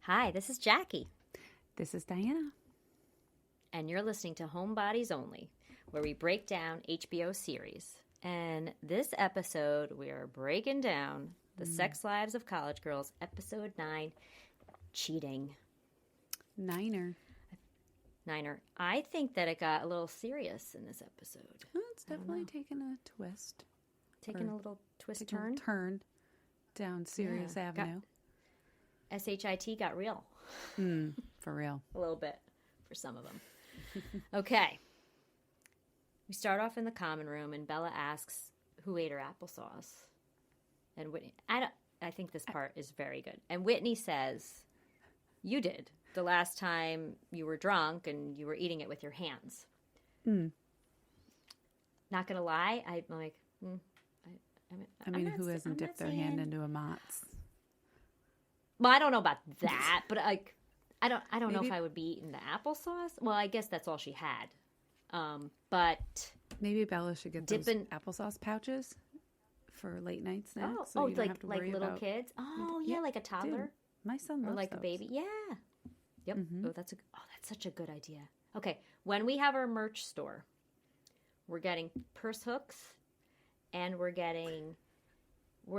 Hi, this is Jackie. This is Diana. And you're listening to HomeBodies Only, where we break down HBO series. And this episode, we are breaking down The Sex Lives of College Girls, Episode 9, Cheating. Niner. I think that it got a little serious in this episode. Oh, it's definitely taken a twist. Taking a little twist turn. Turn down Serious Avenue. SHIT got real. For real. A little bit for some of them. Okay. We start off in the common room, and Bella asks who ate her applesauce. And Whitney, I think this part is very good. And Whitney says, you did the last time you were drunk and you were eating it with your hands. Not going to lie, I'm like, I mean, who hasn't dipped their hand into a Mott's? Well, I don't know about that, but I don't know if I would be eating the applesauce. Well, I guess that's all she had. But maybe Bella should get those applesauce pouches for late night snacks. Oh, like little kids. Oh, yeah, like a toddler. Dude, my son loves or like those. a baby. Yeah. Yep. Oh, that's such a good idea. Okay, when we have our merch store, we're getting purse hooks, and we're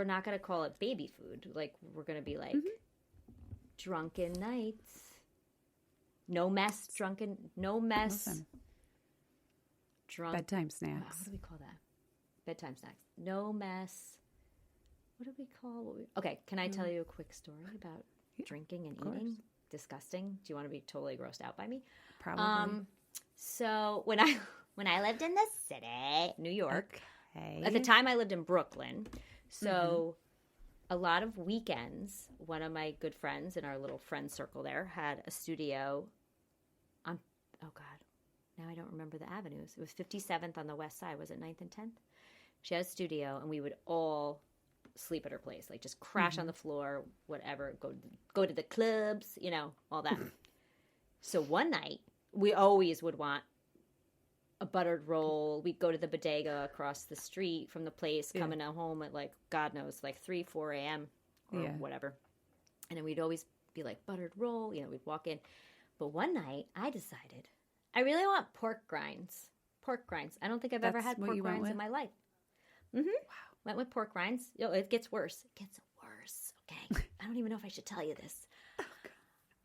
not going to call it baby food. Like, we're going to be like drunken nights. No mess. Listen. Bedtime snacks. What do we call that? Bedtime snacks. No mess. What do we call? Okay, can I tell you a quick story about drinking and eating? Disgusting. Do you want to be totally grossed out by me? Probably. So when I lived in the city, New York, at the time I lived in Brooklyn. So a lot of weekends, one of my good friends in our little friend circle there had a studio on, oh God, now I don't remember the avenues. It was 57th on the west side. Was it 9th and 10th? She had a studio, and we would all sleep at her place, like just crash on the floor, whatever, go to the clubs, all that. So one night, we always would want a buttered roll. We'd go to the bodega across the street from the place, coming home at like, God knows, like 3, 4 a.m. or whatever. And then we'd always be like, buttered roll, we'd walk in. But one night, I decided, I really want pork grinds. Pork grinds. I don't think I've ever had pork grinds in my life. Wow. Went with pork rinds. It gets worse. Okay. I don't even know if I should tell you this.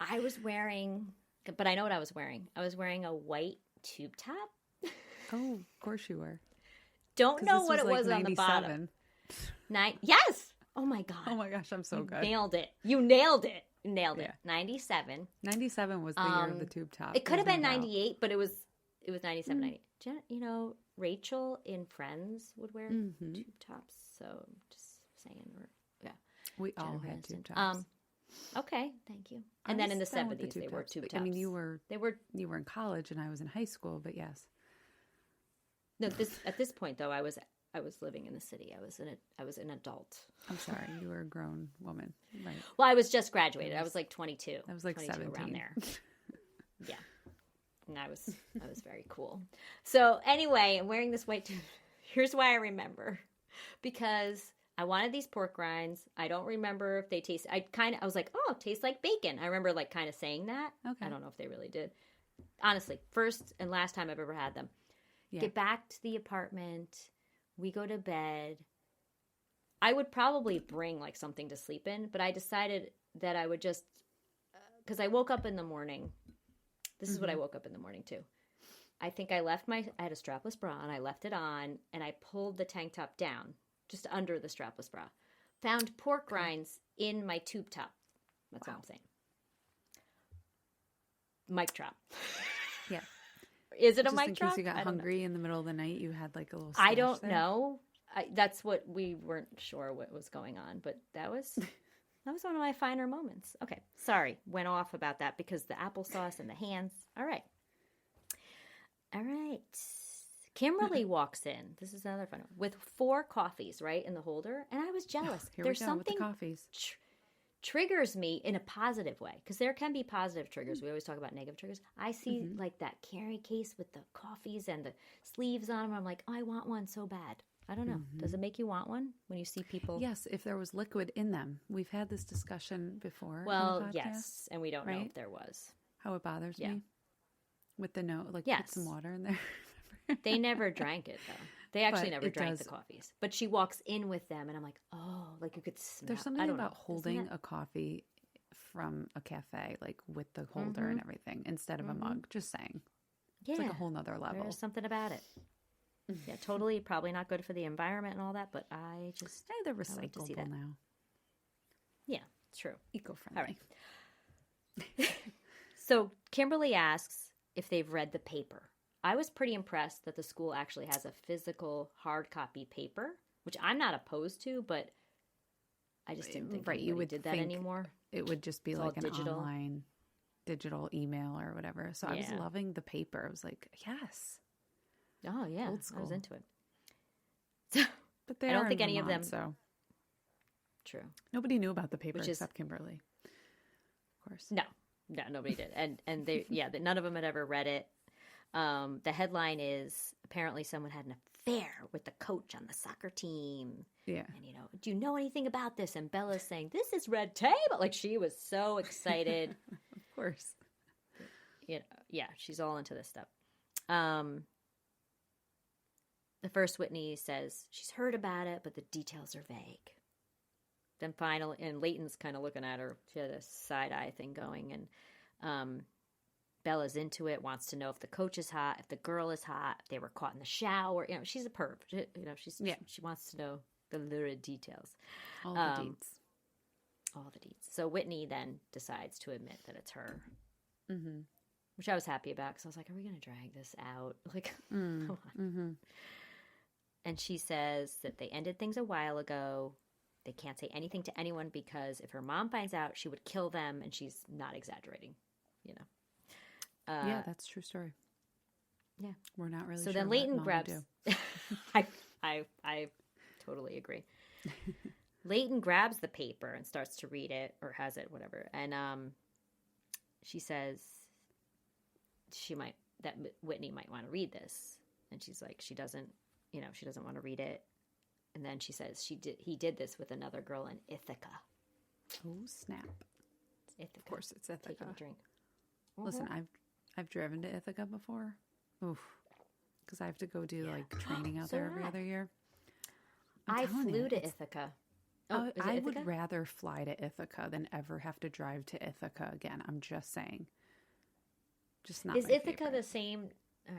I was wearing, but I know what I was wearing. I was wearing a white tube top. Oh, of course you were. Don't know what it was on the bottom. Yes. Oh my God. Oh my gosh, I'm so good. You nailed it. 97. 97 was the year of the tube top. It could have been 98, but it was 97, 98. Rachel in Friends would wear tube tops. So just saying, we all had tube tops. Okay, thank you. And then in the 70s, they were tube tops. I mean, you were in college, and I was in high school, but yes. No, at this point though, I was living in the city. I was an adult. I'm sorry, you were a grown woman, right? Well, I was just graduated. I was like 22. I was like 17 around there. Yeah. And I was very cool. So anyway, I'm wearing this white tube. Here's why I remember. Because I wanted these pork rinds. I don't remember if they taste. I was like, oh, it tastes like bacon. I remember like kind of saying that. Okay. I don't know if they really did. Honestly, first and last time I've ever had them. Yeah. Get back to the apartment. We go to bed. I would probably bring like something to sleep in, but I decided that I would just, because I woke up in the morning. This is what I woke up in the morning to. I think I had a strapless bra, and I left it on, and I pulled the tank top down, just under the strapless bra. Found pork rinds in my tube top. That's all I'm saying. Mic drop. Yeah. Is it just a mic in drop? Case you got hungry in the middle of the night, you had like a little stash I don't there? know. That's what we weren't sure what was going on, but that was one of my finer moments. Okay, sorry, went off about that because the applesauce and the hands. All right. Kimberly walks in. This is another fun one. With 4 coffees, right, in the holder, and I was jealous. Here There's we go something with the coffees. Triggers me in a positive way, because there can be positive triggers. We always talk about negative triggers. I see like that carry case with the coffees and the sleeves on them. I'm like, oh, I want one so bad. I don't know. Does it make you want one when you see people? Yes, if there was liquid in them. We've had this discussion before. Well, on the podcast, yes, and we don't know if there was. How it bothers me with the note, like put some water in there. They never drank it though. They actually never drank the coffees. But she walks in with them, and I'm like, oh, like you could smell. There's something about holding a coffee from a cafe, like with the holder and everything, instead of a mug. Just saying. Yeah. It's like a whole nother level. There's something about it. Yeah, totally. Probably not good for the environment and all that, but I just... they're recyclable now. Yeah, it's true. Eco-friendly. All right. So Kimberly asks if they've read the paper. I was pretty impressed that the school actually has a physical hard copy paper, which I'm not opposed to, but I just didn't think anybody did that anymore. It would just be like an online digital email or whatever. So I was loving the paper. I was like, yes. Oh, yeah. Old school. I was into it. So, but I don't think any of them. So. True. Nobody knew about the paper except Kimberly. Of course. No, nobody did. And they, none of them had ever read it. The headline is apparently someone had an affair with the coach on the soccer team. Yeah. And, do you know anything about this? And Bella's saying, this is red tape. Like she was so excited. Of course. She's all into this stuff. The first Whitney says she's heard about it, but the details are vague. Then finally, and Leighton's kind of looking at her. She had a side-eye thing going, and Bella's into it, wants to know if the coach is hot, if the girl is hot, if they were caught in the shower. She's a perv. She wants to know the lurid details. All the deeds. All the deeds. So Whitney then decides to admit that it's her. Mm-hmm. Which I was happy about because I was like, are we going to drag this out? Like, come on. Mm-hmm. And she says that they ended things a while ago. They can't say anything to anyone because if her mom finds out, she would kill them, and she's not exaggerating, yeah, that's a true story. Yeah. We're not really sure. So then Leighton grabs... I totally agree. Leighton grabs the paper and starts to read it, or has it, whatever. And she says that Whitney might want to read this. And she's like, she doesn't want to read it. And then she says he did this with another girl in Ithaca. Oh, snap. It's Ithaca. Of course it's Ithaca. Taking a drink. Listen, I've driven to Ithaca before. Oof. Because I have to go do training out there every other year. I flew to Ithaca. Oh, I would rather fly to Ithaca than ever have to drive to Ithaca again. I'm just saying. Just not. Is Ithaca the same? I'm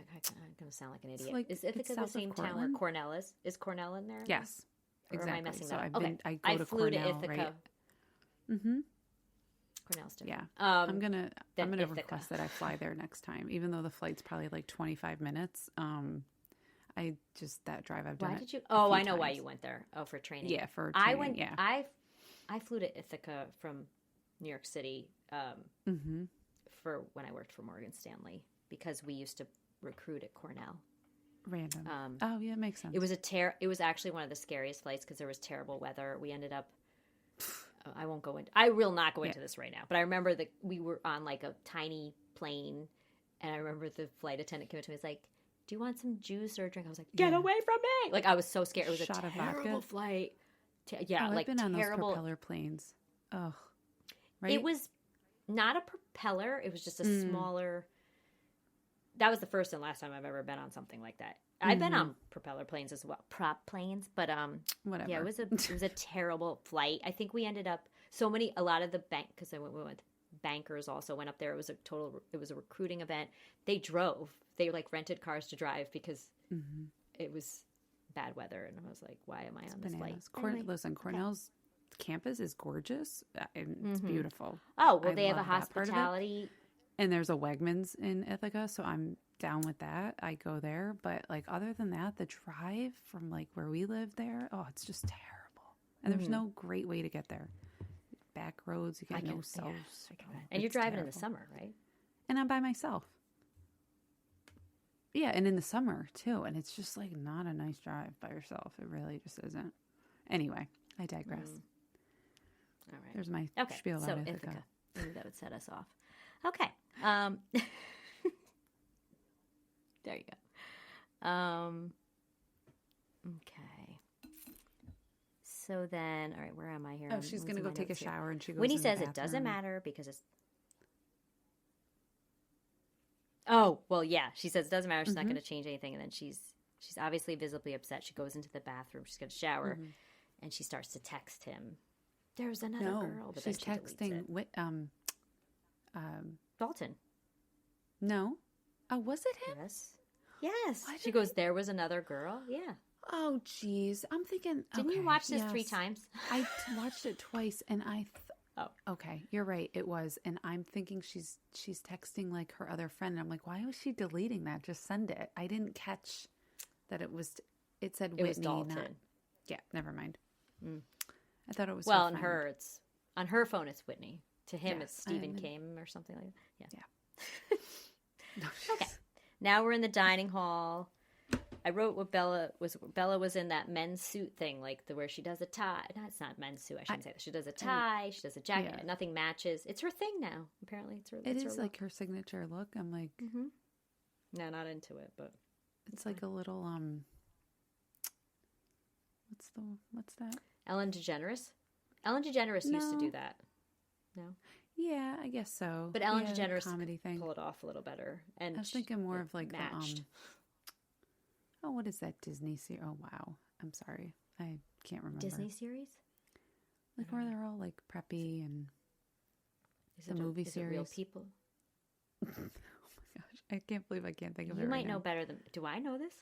going to sound like an idiot. Is Ithaca the same town where Cornell is? Is Cornell in there? Yes. Or exactly. am I messing so that up? I flew Cornell, to Ithaca. Right? Mm-hmm. Cornell's different. Yeah. I'm gonna request that I fly there next time, even though the flight's probably like 25 minutes. That drive I've done. Why did you? Oh, I know why you went there. Oh, for training. Yeah, for training. I flew to Ithaca from New York City for when I worked for Morgan Stanley because we used to recruit at Cornell. Random. Oh yeah, makes sense. It was actually one of the scariest flights because there was terrible weather. We ended up. I will not go into this right now. But I remember that we were on like a tiny plane, and I remember the flight attendant came up to me. Was like, "Do you want some juice or a drink?" I was like, "Get away from me!" Like I was so scared. It was a terrible flight. I've been on those propeller planes. Oh, right. It was not a propeller. It was just a smaller. That was the first and last time I've ever been on something like that. I've been on propeller planes as well, prop planes, but whatever. Yeah, it was a terrible flight. I think we ended up a lot of the bank because we went bankers also went up there. It was a recruiting event. They drove. They rented cars to drive because it was bad weather, and I was like, why am I on this flight? Anyway, listen, Cornell's campus is gorgeous. It's beautiful. Oh, well, they have a hospitality. And there's a Wegmans in Ithaca, so I'm down with that. I go there. But, other than that, the drive from, where we live there, it's just terrible. And there's no great way to get there. Back roads, you get no cell. And you're driving in the summer, right? And I'm by myself. Yeah, and in the summer, too. And it's just, not a nice drive by yourself. It really just isn't. Anyway, I digress. All right. There's my spiel about Ithaca. I knew that would set us off. Okay. There you go. Okay. So then, all right, where am I here? Oh, she's going to go take a shower and she goes Whitney in the says it bathroom. doesn't matter because it's... Oh, well, yeah. She says it doesn't matter. She's not going to change anything. And then she's obviously visibly upset. She goes into the bathroom. She's going to shower. And she starts to text him. There's another girl. But she's then she texting Dalton. No. Oh, was it him? Yes. She goes, there was another girl? Yeah. Oh, geez. I'm thinking... Didn't you watch this 3 times? I watched it twice, and okay, you're right. It was, and I'm thinking she's texting like her other friend. And I'm like, why was she deleting that? Just send it. I didn't catch that it was. It said Whitney. It was Dalton. Yeah, never mind. I thought it was. Well, on her phone it's Whitney. To him, it's Stephen and Kim or something like that. Yeah. Okay. Now we're in the dining hall. I wrote what Bella was in that men's suit thing, like where she does a tie. No, it's not men's suit. I shouldn't say that. She does a tie. She does a jacket. Yeah. Nothing matches. It's her thing now. Apparently, it is like her signature look. I'm like, no, not into it, but it's like a little What's that? Ellen DeGeneres. Ellen DeGeneres used to do that. No. Yeah, I guess so. But Ellen DeGeneres comedy thing pull it off a little better. And I was thinking more of like matched. What is that Disney series? Oh wow, I'm sorry, I can't remember. Disney series? Like where they're all like preppy and the movie series. It real people? Oh my gosh, I can't believe I can't think of it. You might right know now. better than. Do I know this?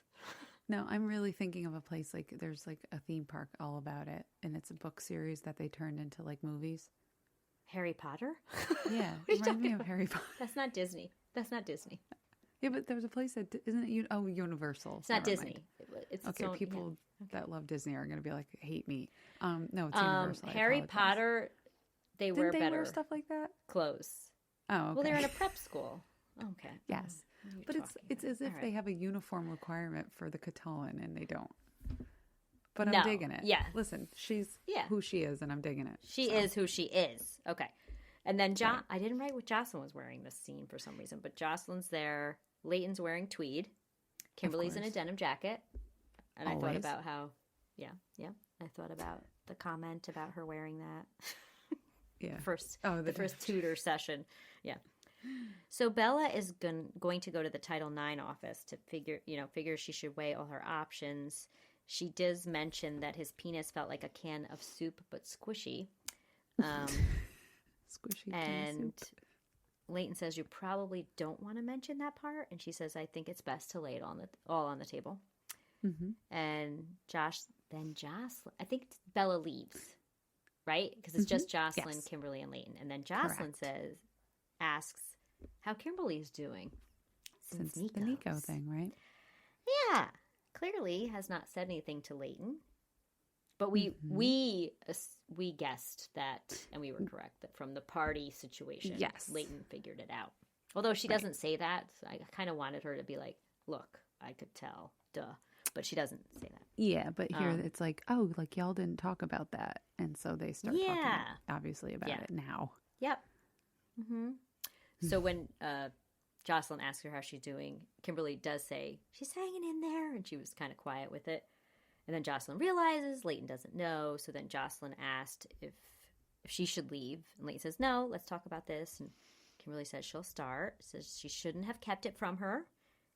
No, I'm really thinking of a place like there's like a theme park all about it, and it's a book series that they turned into like movies. Harry Potter? Yeah, remind me of Harry Potter. That's not Disney. Yeah, but there's a place that isn't it? Universal. It's not Disney. It's okay. People that love Disney are going to be like, hate me. No, it's Universal. Harry Potter. Didn't they wear stuff like that? Clothes. Oh, okay. Well, they're in a prep school. Okay. Yes, but it's as if they have a uniform requirement for the Catalan and they don't. But I'm digging it. Yeah. Listen, she's who she is, and I'm digging it. She is who she is. Okay. And then I didn't write what Jocelyn was wearing this scene for some reason, but Jocelyn's there. Leighton's wearing tweed. Kimberly's in a denim jacket. And I thought about how, I thought about the comment about her wearing that. Yeah. The first tutor session. Yeah. So Bella is going to go to the Title IX office to figure she should weigh all her options. She does mention that his penis felt like a can of soup, but squishy. Squishy and soup. Leighton says you probably don't want to mention that part, and she says I think it's best to lay it all on the table. And Jocelyn, I think Bella leaves, right? Because it's just Jocelyn, Kimberly, and Leighton, and then Jocelyn asks how Kimberly's doing since the Nico thing, right? Yeah, clearly has not said anything to Leighton. But we guessed that, and we were correct, that from the party situation, Leighton figured it out. Although she doesn't say that, so I kind of wanted her to be like, look, I could tell, duh. But she doesn't say that. Yeah, but here it's like, oh, like y'all didn't talk about that. And so they start talking, obviously, about it now. Yep. So when Jocelyn asks her how she's doing, Kimberly does say, she's hanging in there. And she was kind of quiet with it. And then Jocelyn realizes Leighton doesn't know. So then Jocelyn asked if she should leave. And Leighton says, no, let's talk about this. And Kimberly says she'll start. Says she shouldn't have kept it from her.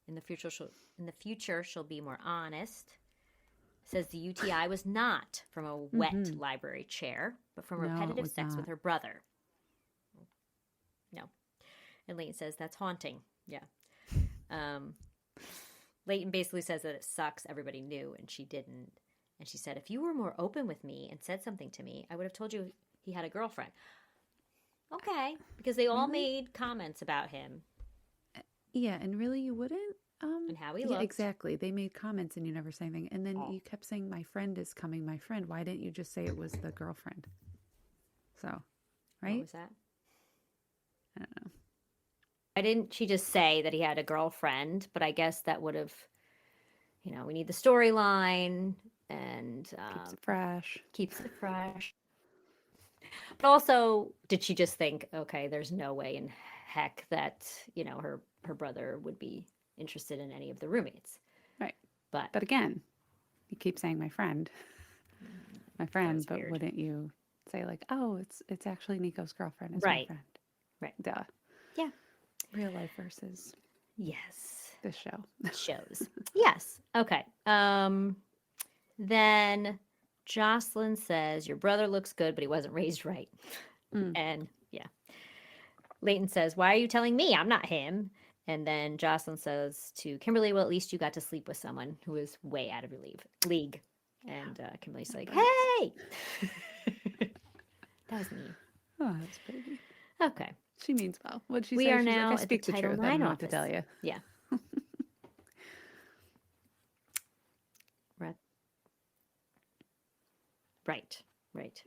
In the future, she'll be more honest. Says the UTI was not from a wet library chair, but from repetitive sex with her brother. No. And Leighton says that's haunting. Yeah. Leighton basically says that it sucks. Everybody knew, and she didn't. And she said, if you were more open with me and said something to me, I would have told you he had a girlfriend. Okay. Because they all made comments about him. Yeah, and really you wouldn't? And how he looked. Yeah, exactly. They made comments and you never say anything. And then you kept saying, my friend is coming, my friend. Why didn't you just say it was the girlfriend? So, right? What was that? I don't know. Why didn't she just say that he had a girlfriend? But I guess that would have, we need the storyline and... Keeps it fresh. But also, did she just think, okay, there's no way in heck that, her brother would be interested in any of the roommates. Right. But again, you keep saying my friend. my friend, That's but weird. wouldn't you say like, oh, it's actually Nico's girlfriend is my Right. friend? Right. Duh. Yeah. Real life versus Yes. this show. Shows. Yes. Okay. Then Jocelyn says, your brother looks good, but he wasn't raised right. Mm. And yeah. Leighton says, why are you telling me? I'm not him. And then Jocelyn says to Kimberly, well, at least you got to sleep with someone who is way out of your league. And Kimberly's like, hey! That was mean. Oh, that's pretty. Okay. She means well. What'd she We say? are She's now like, I at the speak the Title truth. IX I don't know office. what to tell you. Yeah. Right. Right.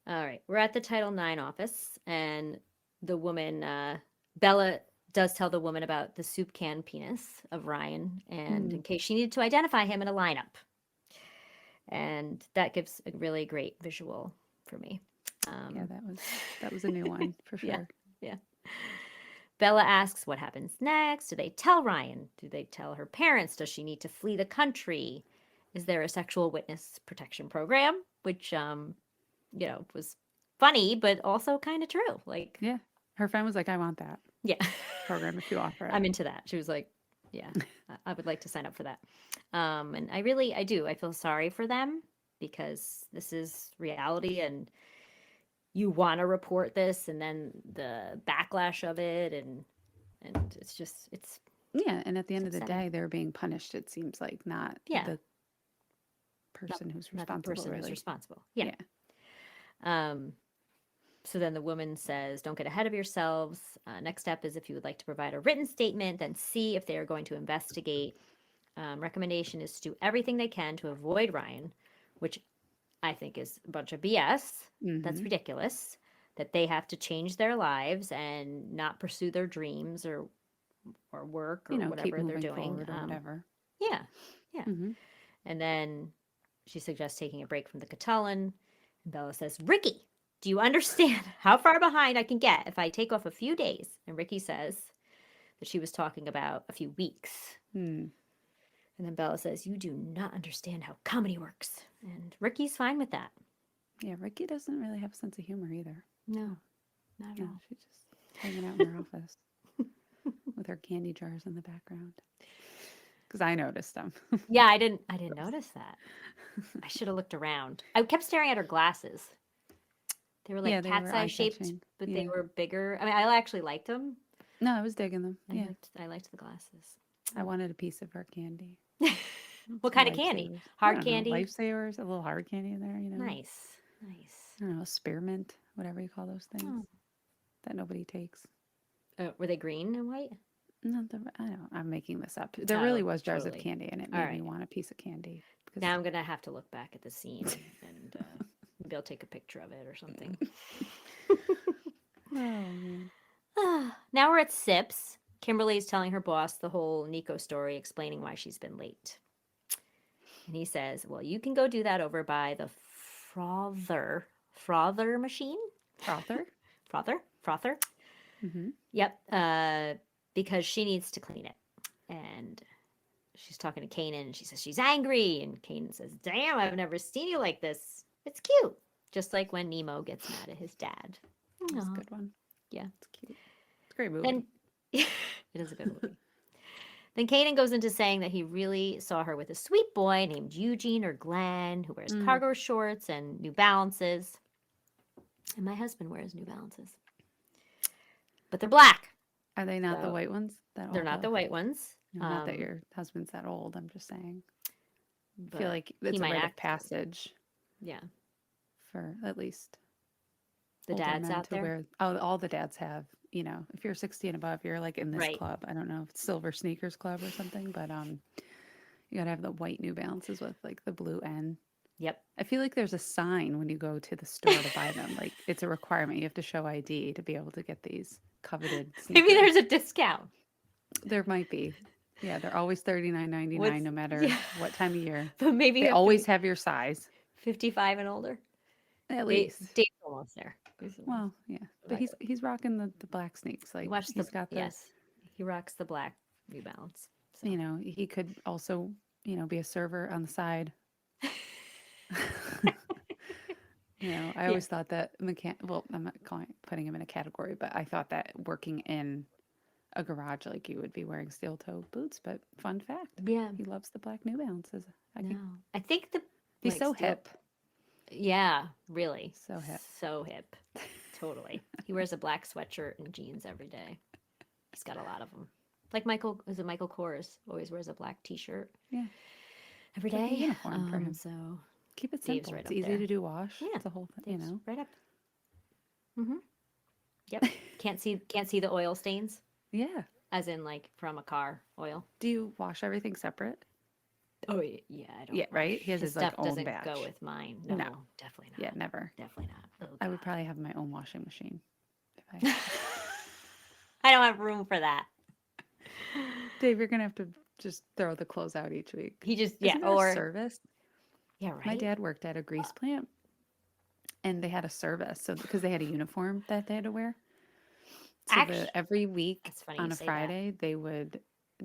All right. We're at the Title IX office, and the woman, Bella, does tell the woman about the soup can penis of Ryan, and in case she needed to identify him in a lineup. And that gives a really great visual for me. Yeah, that was a new one for sure. Yeah. Bella asks what happens next. Do they tell Ryan? Do they tell her parents? Does she need to flee the country? Is there a sexual witness protection program? Which, was funny, but also kind of true. Like, yeah, her friend was like, I want that yeah, program if you offer it. I'm into that. She was like, yeah, I would like to sign up for that. And I do. I feel sorry for them because this is reality and you want to report this and then the backlash of it and it's yeah, and at the end of the upsetting. day, they're being punished. It seems like not the person who's responsible. Yeah. So then the woman says, don't get ahead of yourselves. Next step is if you would like to provide a written statement, then see if they are going to investigate. Recommendation is to do everything they can to avoid Ryan, which I think is a bunch of BS. That's ridiculous. That they have to change their lives and not pursue their dreams or work or whatever they're doing. Or whatever. Yeah. And then she suggests taking a break from the Catullin. And Bella says, Ricky, do you understand how far behind I can get if I take off a few days? And Ricky says that she was talking about a few weeks. And then Bella says, you do not understand how comedy works. And Ricky's fine with that. Yeah, Ricky doesn't really have a sense of humor either. No, not at all. She's just hanging out in her office with her candy jars in the background. Because I noticed them. Yeah, I didn't notice that. I should have looked around. I kept staring at her glasses. They were like cat's eye shaped, but they were bigger. I mean, I actually liked them. No, I was digging them. I liked the glasses. I wanted a piece of her candy. What kind of candy? Hard candy? Lifesavers, a little hard candy in there, Nice. I don't know, spearmint, whatever you call those things that nobody takes. Were they green and white? No, I don't. I'm making this up. There really was jars of candy, and it made me want a piece of candy. Now I'm gonna have to look back at the scene and maybe I'll take a picture of it or something. Now we're at Sips. Kimberly's telling her boss the whole Nico story, explaining why she's been late. And he says, well, you can go do that over by the frother machine. Frother. Yep. Because she needs to clean it. And she's talking to Kanan and she says she's angry. And Kanan says, damn, I've never seen you like this. It's cute. Just like when Nemo gets mad at his dad. That's a good one. Yeah. It's cute. It's a great movie. And it is a good movie. Then Kanan goes into saying that he really saw her with a sweet boy named Eugene or Glenn who wears cargo shorts and New Balances. And my husband wears New Balances. But they're black. Are they not the white ones? They're not the white ones. Not that your husband's that old. I'm just saying. I feel like it's a rite of passage. Yeah. For at least the dads out there. All the dads have. If you're 60 and above, you're like in this club. I don't know if it's Silver Sneakers Club or something, but you gotta have the white New Balances with like the blue N. Yep. I feel like there's a sign when you go to the store to buy them. Like it's a requirement. You have to show ID to be able to get these coveted sneakers. Maybe there's a discount. There might be. Yeah, they're always $39.99 no matter what time of year. But maybe they always have your size. 55 and older. At least. Dave's almost there. Well, yeah. But he's rocking the black sneaks. Like he rocks the black New Balance. So. He could also, be a server on the side. I always thought that I'm not putting him in a category, but I thought that working in a garage, like you would be wearing steel-toe boots. But fun fact, he loves the black New Balances. I think he's so hip. Yeah, really. So hip. So hip. Totally. He wears a black sweatshirt and jeans every day. He's got a lot of them. Like Michael Kors always wears a black t-shirt. Yeah. Every It's like day. a uniform for him. So keep it Dave's simple. right It's up easy there. to do wash. Yeah. It's a whole thing, Dave's right up. Yep. Can't see the oil stains. Yeah. As in like from a car oil. Do you wash everything separate? Oh yeah, I don't. Yeah, right. He has his like stuff own doesn't batch. go with mine. No, definitely not. Yeah, never. Definitely not. Oh, I would probably have my own washing machine. If I don't have room for that. Dave, you're gonna have to just throw the clothes out each week. He just Isn't there or a service. Yeah, right. My dad worked at a grease plant, and they had a service. So because they had a uniform that they had to wear, so every week on a Friday they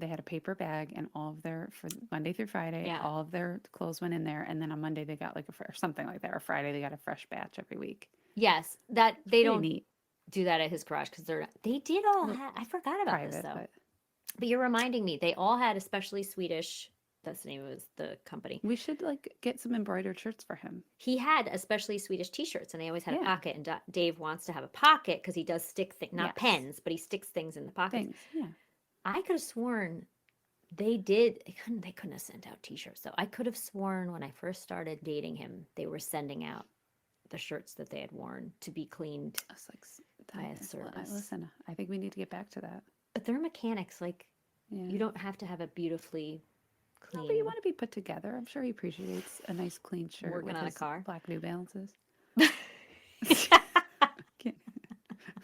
had a paper bag, and all of for Monday through Friday, all of their clothes went in there, and then on Monday they got like or something like that, or Friday they got a fresh batch every week. Yes, that they don't neat. Do that at his garage because they did all have. I forgot about this though. But you're reminding me, they all had especially Swedish. That's the name of the company. We should like get some embroidered shirts for him. He had especially Swedish T-shirts, and they always had a pocket. And Dave wants to have a pocket because he does stick things, not pens, but he sticks things in the pockets. Yeah. I could have sworn they did. They couldn't have sent out T-shirts. So I could have sworn when I first started dating him, they were sending out the shirts that they had worn to be cleaned. I was like, by a service. Listen, I think we need to get back to that. But they're mechanics. Like, you don't have to have a beautifully clean. No, but you want to be put together. I'm sure he appreciates a nice clean shirt working on a car. Black New Balances. I'm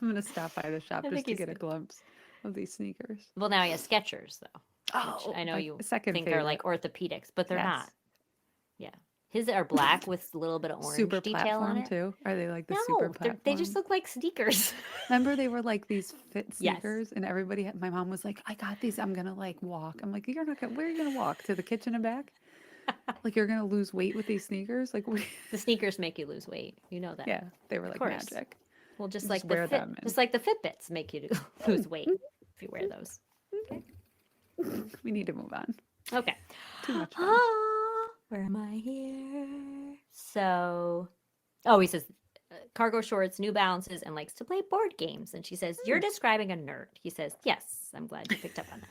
gonna stop by the shop just to get a glimpse of these sneakers. Well, now he has Skechers though. Oh, I know you think favorite. Are like orthopedics, but they're not. Yeah, his are black with a little bit of orange super detail on it too. Are they like the super platform? They just look like sneakers. Remember they were like these fit sneakers, and everybody. My mom was like, "I got these. I'm gonna like walk." I'm like, "You're not gonna. Where are you gonna walk to the kitchen and back? Like you're gonna lose weight with these sneakers? Like the sneakers make you lose weight. You know that? Yeah, they were like magic. Well, just like the Fitbits make you lose weight if you wear those. Okay. We need to move on. Okay. Too much fun. Where am I here? So, he says cargo shorts, New Balances, and likes to play board games. And she says, "You're describing a nerd." He says, "Yes, I'm glad you picked up on that."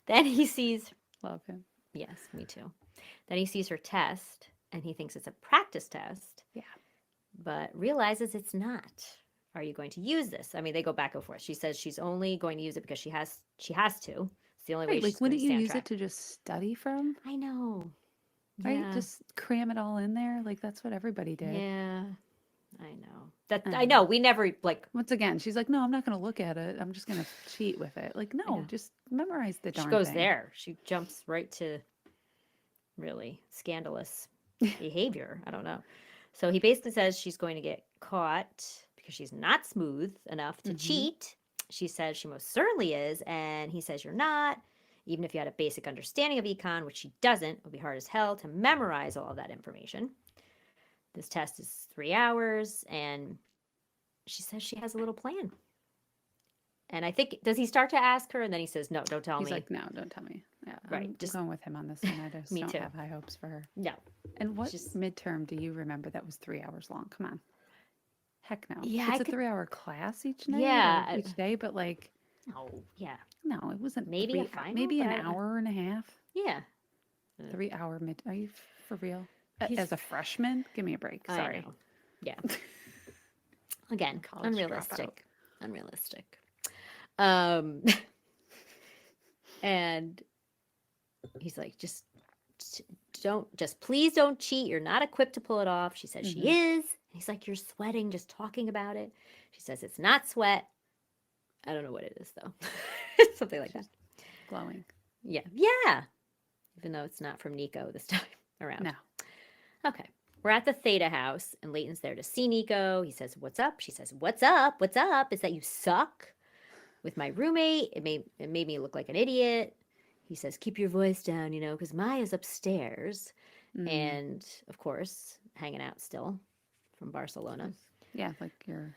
Then he sees, love him. Yes, me too. Then he sees her test, and he thinks it's a practice test. Yeah. But realizes it's not. Are you going to use this? I mean, they go back and forth. She says she's only going to use it because she has to. It's the only way she's going to stay on track. Wouldn't you use it to just study from? I know. Right? Yeah. Just cram it all in there. Like, that's what everybody did. Yeah. I know. I know. We never, like... Once again, she's like, no, I'm not going to look at it. I'm just going to cheat with it. Like, no, just memorize the darn thing. She goes there. She jumps right to really scandalous behavior. I don't know. So he basically says she's going to get caught because she's not smooth enough to cheat. She says she most certainly is, and he says you're not. Even if you had a basic understanding of econ, which she doesn't, it would be hard as hell to memorize all of that information. This test is 3 hours, and she says she has a little plan. And I think, does he start to ask her, and then he says, no, don't tell me. He's like, no, don't tell me. Yeah, right. I'm just going with him on this one. I just don't have high hopes for her. No. And what midterm do you remember that was 3 hours long? Come on. Heck no. Yeah, it's a 3-hour class each night. Yeah. Each day, but like. Oh, yeah. No, it wasn't. Maybe a final. Maybe an hour and a half. Yeah. 3 hour mid. Are you for real? As a freshman? Give me a break. Sorry. I know. Yeah. Again, unrealistic. Unrealistic. And he's like, please don't cheat. You're not equipped to pull it off. She says she is. And he's like, you're sweating just talking about it. She says it's not sweat. I don't know what it is though. Something like that. Glowing. Yeah. Yeah. Even though it's not from Nico this time around. No. Okay. We're at the Theta house and Leighton's there to see Nico. He says, what's up? She says, what's up? What's up? Is that you suck with my roommate? It made me look like an idiot. He says, keep your voice down, because Maya's upstairs. And of course, hanging out still from Barcelona. Yeah, like you're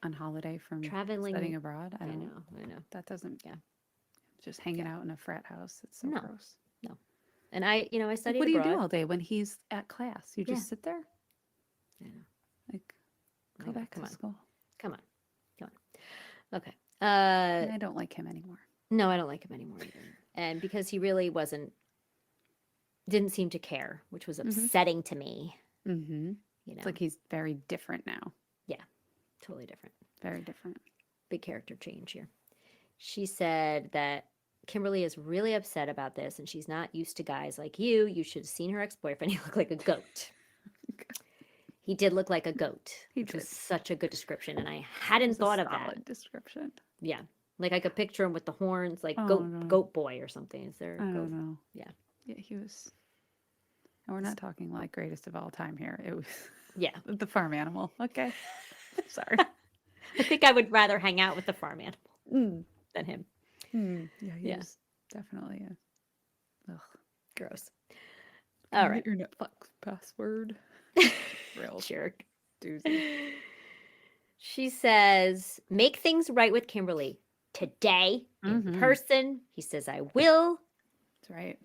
on holiday from Traveling. studying abroad. I know. That doesn't. Yeah. Just hanging out in a frat house. It's so No. gross. No. And I studied What do you abroad. do all day when he's at class? You just sit there? I know. Like, go back to school. Come on. Okay. I don't like him anymore. No, I don't like him anymore either. And because he really didn't seem to care, which was upsetting to me. Mm-hmm. It's like he's very different now. Yeah, totally different. Very different. Big character change here. She said that Kimberly is really upset about this and she's not used to guys like you. You should have seen her ex-boyfriend. He looked like a goat. He did look like a goat. Which was such a good description. And I hadn't thought of that. Solid description. Yeah. Like I could picture him with the horns, like goat boy or something. Is there? I don't know. Yeah. Yeah, he was. And we're not talking like greatest of all time here. It was the farm animal. Okay. Sorry. I think I would rather hang out with the farm animal than him. Yeah, he was definitely gross. All right. Your Netflix password. Real jerk. Doozy. She says, make things right with Kimberly today in person. He says, I will. That's right.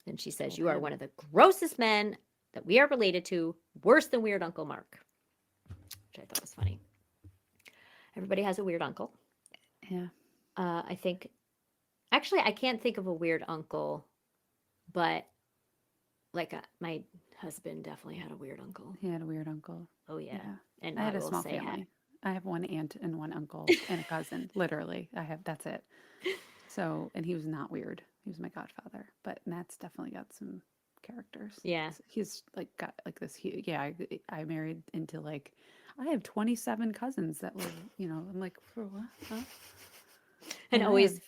And she says, you are one of the grossest men that we are related to, worse than Weird Uncle Mark, which I thought was funny. Everybody has a weird uncle. Yeah. I think, actually, I can't think of a weird uncle, but like my husband definitely had a weird uncle. He had a weird uncle. Oh, yeah. And I had a small family. I have one aunt and one uncle and a cousin. Literally. That's it. So, and he was not weird. He was my godfather. But Matt's definitely got some characters. Yeah. He's like got like this huge, I married into like, I have 27 cousins that were, I'm like, for what? Huh? And always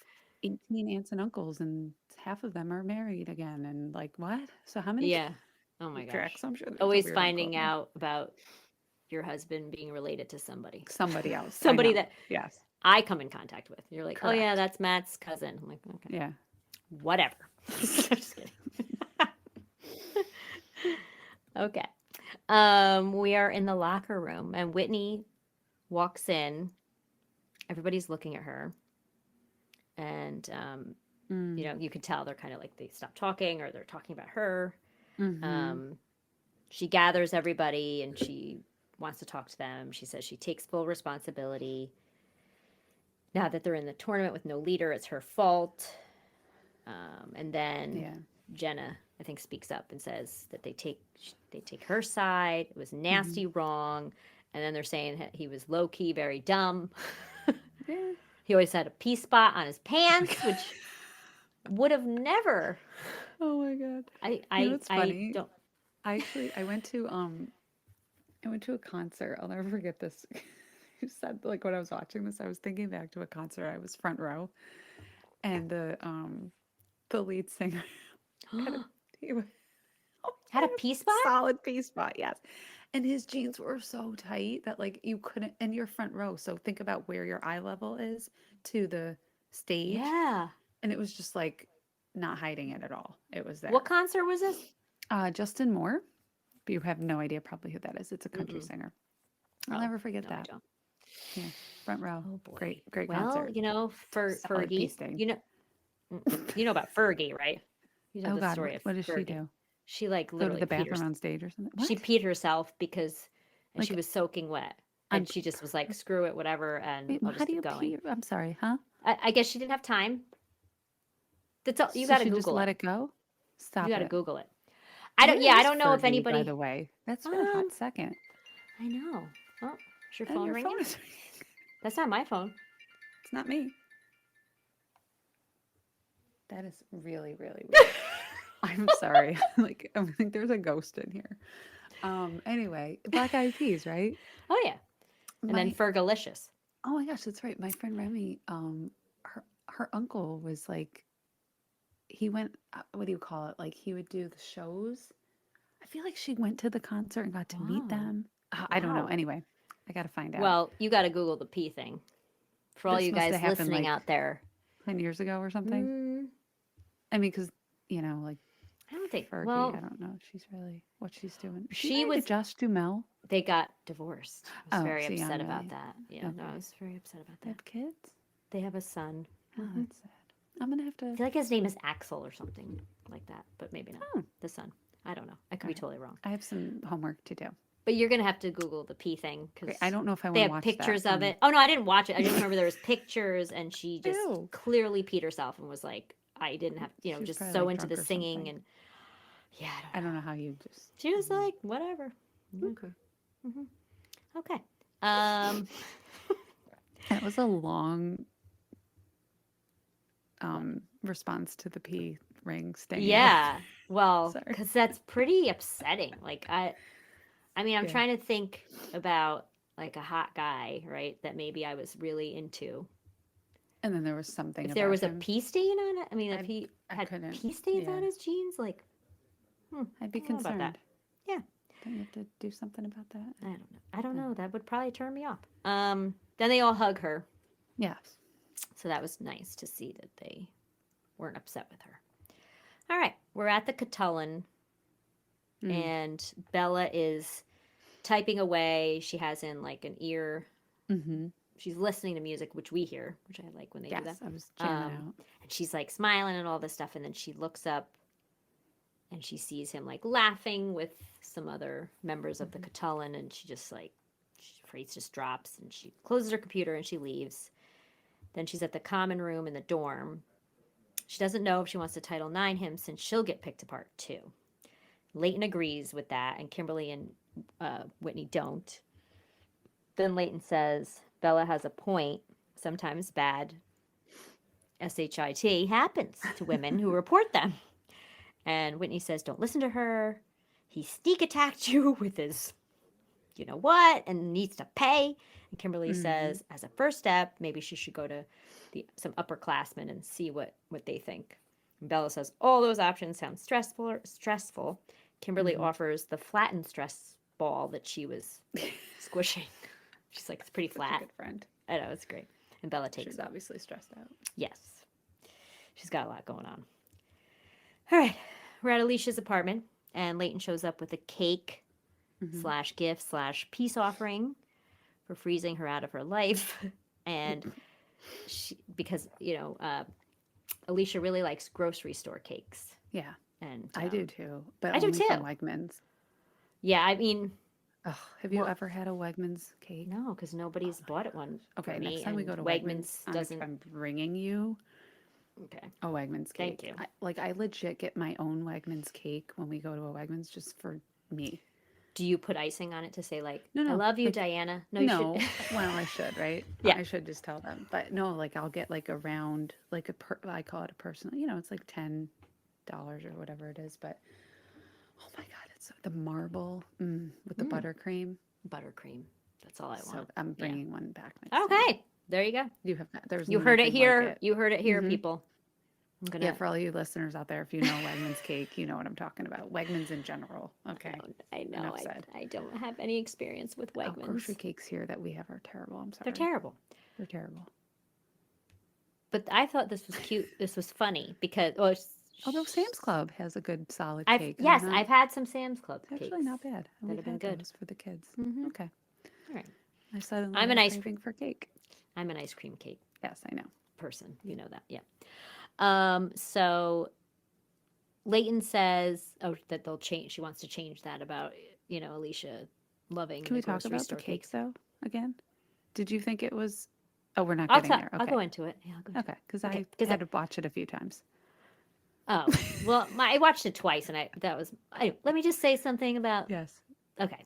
18 aunts and uncles, and half of them are married again. And like, what? So how many? Yeah. Oh my gosh. I'm sure always finding out about your husband being related to somebody else. Somebody that yes, I come in contact with. You're like, correct. Oh yeah, that's Matt's cousin. I'm like, okay. Yeah. Whatever. Just kidding. Okay. We are in the locker room and Whitney walks in. Everybody's looking at her. And, you could tell they're kind of like, they stop talking or they're talking about her. Mm-hmm. She gathers everybody and she wants to talk to them. She says she takes full responsibility. Now that they're in the tournament with no leader, it's her fault. And then Jenna, I think, speaks up and says that they take her side. It was nasty, wrong. And then they're saying that he was low-key, very dumb. Yeah. He always had a pee spot on his pants, which would have never. Oh my God. It's funny. I went to a concert. I'll never forget this. You said, like, when I was watching this, I was thinking back to a concert. I was front row, and the lead singer had a pee spot? Solid pee spot, yes. And his jeans were so tight that like you couldn't, and you're front row, so think about where your eye level is to the stage. Yeah. And it was just like not hiding it at all. It was there. What concert was this? Justin Moore. But you have no idea probably who that is. It's a country singer. I'll never forget that. Yeah, front row. Oh boy. Great concert. Well, Fergie, you know about Fergie, right? You know the story of what does Fergie. she do? She like Go literally to the bathroom on stage or something. What? She peed herself because she was soaking wet, and she just was like, "Screw it, whatever." And I'll just keep going. Pee? I'm sorry, huh? I guess she didn't have time. That's all. You got to Google just let it go. Stop. You got to Google it. I don't know if anybody. By the way, that's been a hot second. I know. Oh, is your phone ringing? That's not my phone. It's not me. That is really, really weird. I'm sorry. I think there's a ghost in here. Anyway, Black Eyed Peas, right? Oh yeah. And then Fergalicious. Oh my gosh, that's right. My friend Remy, her uncle was like, he went, what do you call it? Like he would do the shows. I feel like she went to the concert and got to meet them. I don't know. Anyway, I got to find out. Well, you got to Google the pee thing. For all you guys listening out there. 10 years ago or something? I mean, because, I don't think. Fergie, Well, I don't know if she's really what she's doing. she was. Josh Duhamel. They got divorced. I was very see, upset I'm about really- that. Yeah, no, okay. I was very upset about They that. have kids. They have a son. Oh, that's sad. I'm gonna have to. I feel like his name is Axel or something like that, but maybe not. Oh. The son. I don't know. I could be totally wrong. I have some homework to do. But you're gonna have to Google the pee thing because I don't know if I want they to have watch pictures that of it. Oh no, I didn't watch it. I just remember there was pictures, and she just Ew. clearly peed herself and was like, I didn't have, She was just probably, so like, into the drunk or singing something. and yeah, I don't know how you just. she was like, whatever. Okay. Okay. That was a long response to the pee ring stain. Yeah. Well, Sorry. because that's pretty upsetting. Like I mean, I'm Yeah. trying to think about like a hot guy, right? That maybe I was really into. And then there was something. If about there was a him. pee stain on it, I mean, if I he had couldn't- pee stains yeah. on his jeans, like, I'd be I don't know about concerned. that. Yeah. Don't you have to do something about that? I don't know. I don't know. That would probably turn me off. Then they all hug her. Yes. So that was nice to see that they weren't upset with her. All right. We're at the Catullin, and Bella is typing away. She has in like an ear. Mm-hmm. She's listening to music, which we hear, which I like when they do Yes, that. I was jamming out. And she's like smiling and all this stuff. And then she looks up and she sees him like laughing with some other members of the Catullin. And she just like, her face just drops and she closes her computer and she leaves. Then she's at the common room in the dorm. She doesn't know if she wants to Title IX him since she'll get picked apart too. Leighton agrees with that, and Kimberly and Whitney don't. Then Leighton says, Bella has a point. Sometimes bad SHIT happens to women who report them. And Whitney says, don't listen to her. He sneak attacked you with his you know what and needs to pay. And Kimberly says, as a first step, maybe she should go to some upperclassmen and see what they think. And Bella says, all those options sound stressful. Kimberly offers the flattened stress ball that she was squishing. She's like, it's pretty flat. Good friend. I know, it's great. And Bella takes She's it. obviously stressed out. Yes. She's got a lot going on. All right. We're at Alicia's apartment, and Leighton shows up with a cake / gift / peace offering for freezing her out of her life. And because, Alicia really likes grocery store cakes. Yeah. And I do too. But I do only too. from Wegmans. Yeah, I mean, Oh, have you ever had a Wegmans cake? no, because nobody's bought it one. Okay, for me, next time we go and to Wegmans, doesn't. I'm bringing you Okay. a Wegmans cake. Thank you. I legit get my own Wegmans cake when we go to a Wegmans just for me. Do you put icing on it to say like, No, I love you, like, Diana? No, No, you should. well, I should, right? Yeah. I should just tell them. But no, like I'll get like a round, like I call it a personal, it's like $10 or whatever it is. But oh my God, it's the marble with the buttercream. Buttercream. That's all I So want. I'm bringing one back next time. Okay. There you go. You have there's You heard it nothing here. like it. You heard it here, people. I'm gonna. Yeah, for all you listeners out there, if you know Wegmans cake, you know what I'm talking about. Wegmans in general. Okay. I know. Enough said. I don't have any experience with Wegmans. Grocery cakes here that we have are terrible. I'm sorry. They're terrible. They're terrible. But I thought this was cute. This was funny because Although Sam's Club has a good solid I've cake. yes, Uh-huh. I've had some Sam's Club It's cakes. actually not bad. That have been good. those for the kids. Mhm. Okay. All right. I suddenly I'm an have a ice- craving for cake. I'm an ice cream cake Yes, I know. person. You know that, yeah. So Leighton says, that they'll change. She wants to change that about Alicia loving. Can the we talk grocery about the store cake cakes. though again? Did you think it was? Oh, we're not I'll getting there. Okay. I'll go into it. Yeah, I'll go into Okay, because Okay, I 'cause had to watch it a few times. Oh, well, I watched it twice, and let me just say something about. Yes. Okay,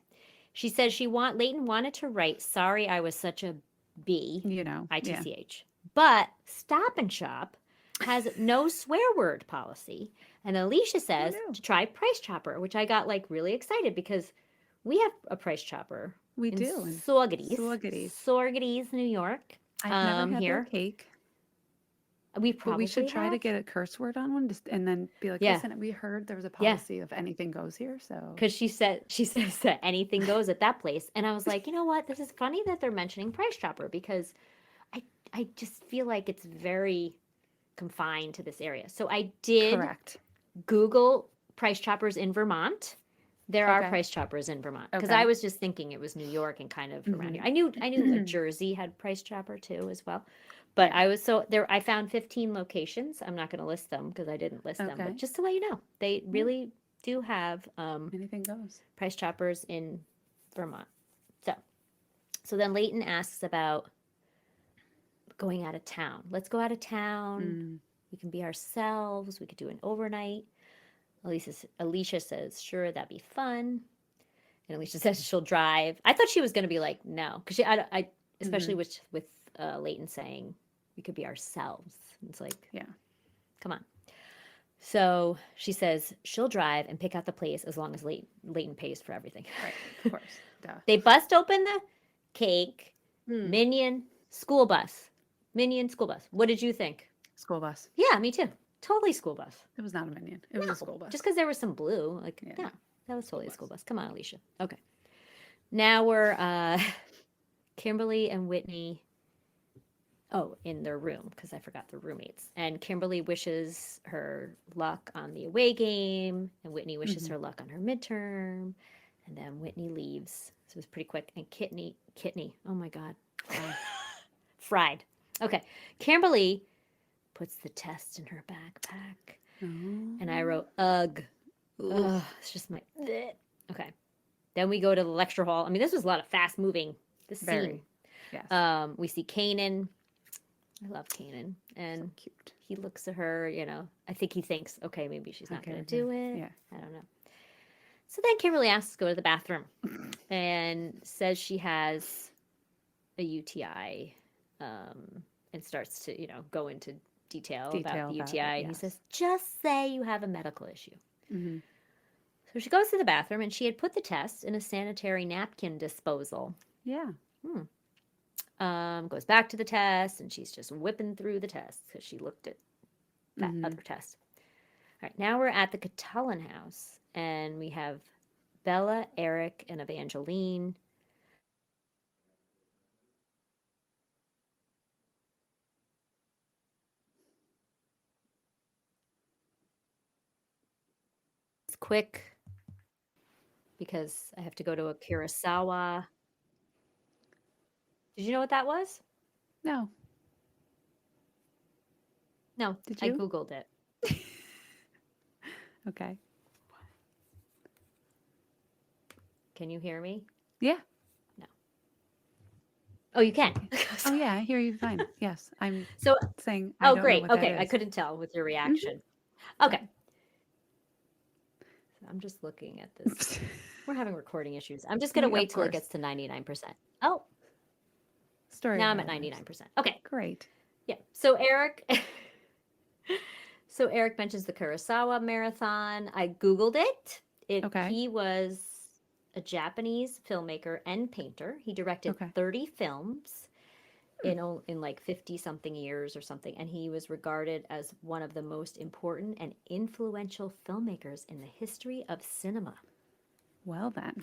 she says Leighton wanted to write, "Sorry, I was such a B." Yeah. ITCH, but Stop and Shop has no swear word policy, and Alicia says no. to try Price Chopper, which I got like really excited because we have a Price Chopper. We in do. in Saugerties, New York. I've never had here. their cake. We But probably we should try to have. get a curse word on one, and then be like, Yeah. "Listen, we heard there was a Yeah. policy of anything goes here." So Because she says that anything goes at that place, and I was like, you know what? This is funny that they're mentioning Price Chopper because I just feel like it's very confined to this area. So I did correct. Google Price Choppers in Vermont. There are Price Choppers in Vermont because I was just thinking it was New York and kind of around here. I knew like Jersey had Price Chopper too as well, but I was there. I found 15 locations. I'm not going to list them because I didn't list them, but just to let you know, they really do have anything goes Price Choppers in Vermont. So then Leighton asks about going out of town. Let's go out of town. We can be ourselves. We could do an overnight. Alicia says, sure, that'd be fun. And Alicia says she'll drive. I thought she was going to be like, no. Because I especially with Leighton saying we could be ourselves. It's like, yeah, come on. So she says she'll drive and pick out the place as long as Leighton pays for everything. Right, of course. Duh. They bust open the cake. Minion school bus. What did you think? School bus. Yeah, me too. Totally school bus. It was not a Minion. It was a school bus. Just because there was some blue. Like, no, that was totally a school bus. Come on, Alicia. Okay. Now we're Kimberly and Whitney. Oh, in their room, because I forgot their roommates. And Kimberly wishes her luck on the away game, and Whitney wishes her luck on her midterm. And then Whitney leaves. So it was pretty quick. And Kitney, oh my God. Fried. Okay. Kimberly puts the test in her backpack. And I wrote, ugh. Ugh. It's just my, bleh. Okay. Then we go to the lecture hall. I mean, this was a lot of fast moving, this scene. Yes. We see Kanan. I love Kanan. And so cute. He looks at her, I think he thinks, okay, maybe she's not going to do it. Yeah. I don't know. So then Kimberly asks to go to the bathroom and says she has a UTI and starts to, go into detail about the UTI. And he says, just say you have a medical issue. So she goes to the bathroom and she had put the test in a sanitary napkin disposal. Yeah. Goes back to the test and she's just whipping through the test because she looked at that other test. All right, now we're at the Catullin house and we have Bella, Eric, and Evangeline. It's quick because I have to go to a Kurosawa. Did you know what that was? No. No, Did you? I Googled it. Okay. Can you hear me? Yeah. No. Oh, you can. Oh, yeah, I hear you fine. Yes, I'm saying. Oh, great. Okay, I couldn't tell with your reaction. Okay. So I'm just looking at this. We're having recording issues. I'm just going to wait till it gets to 99%. Oh. Story. Now I'm at 99%. Okay. Great. Yeah. So Eric mentions the Kurosawa marathon. I Googled it. He was a Japanese filmmaker and painter. He directed 30 films in like 50 something years or something. And he was regarded as one of the most important and influential filmmakers in the history of cinema. Well then.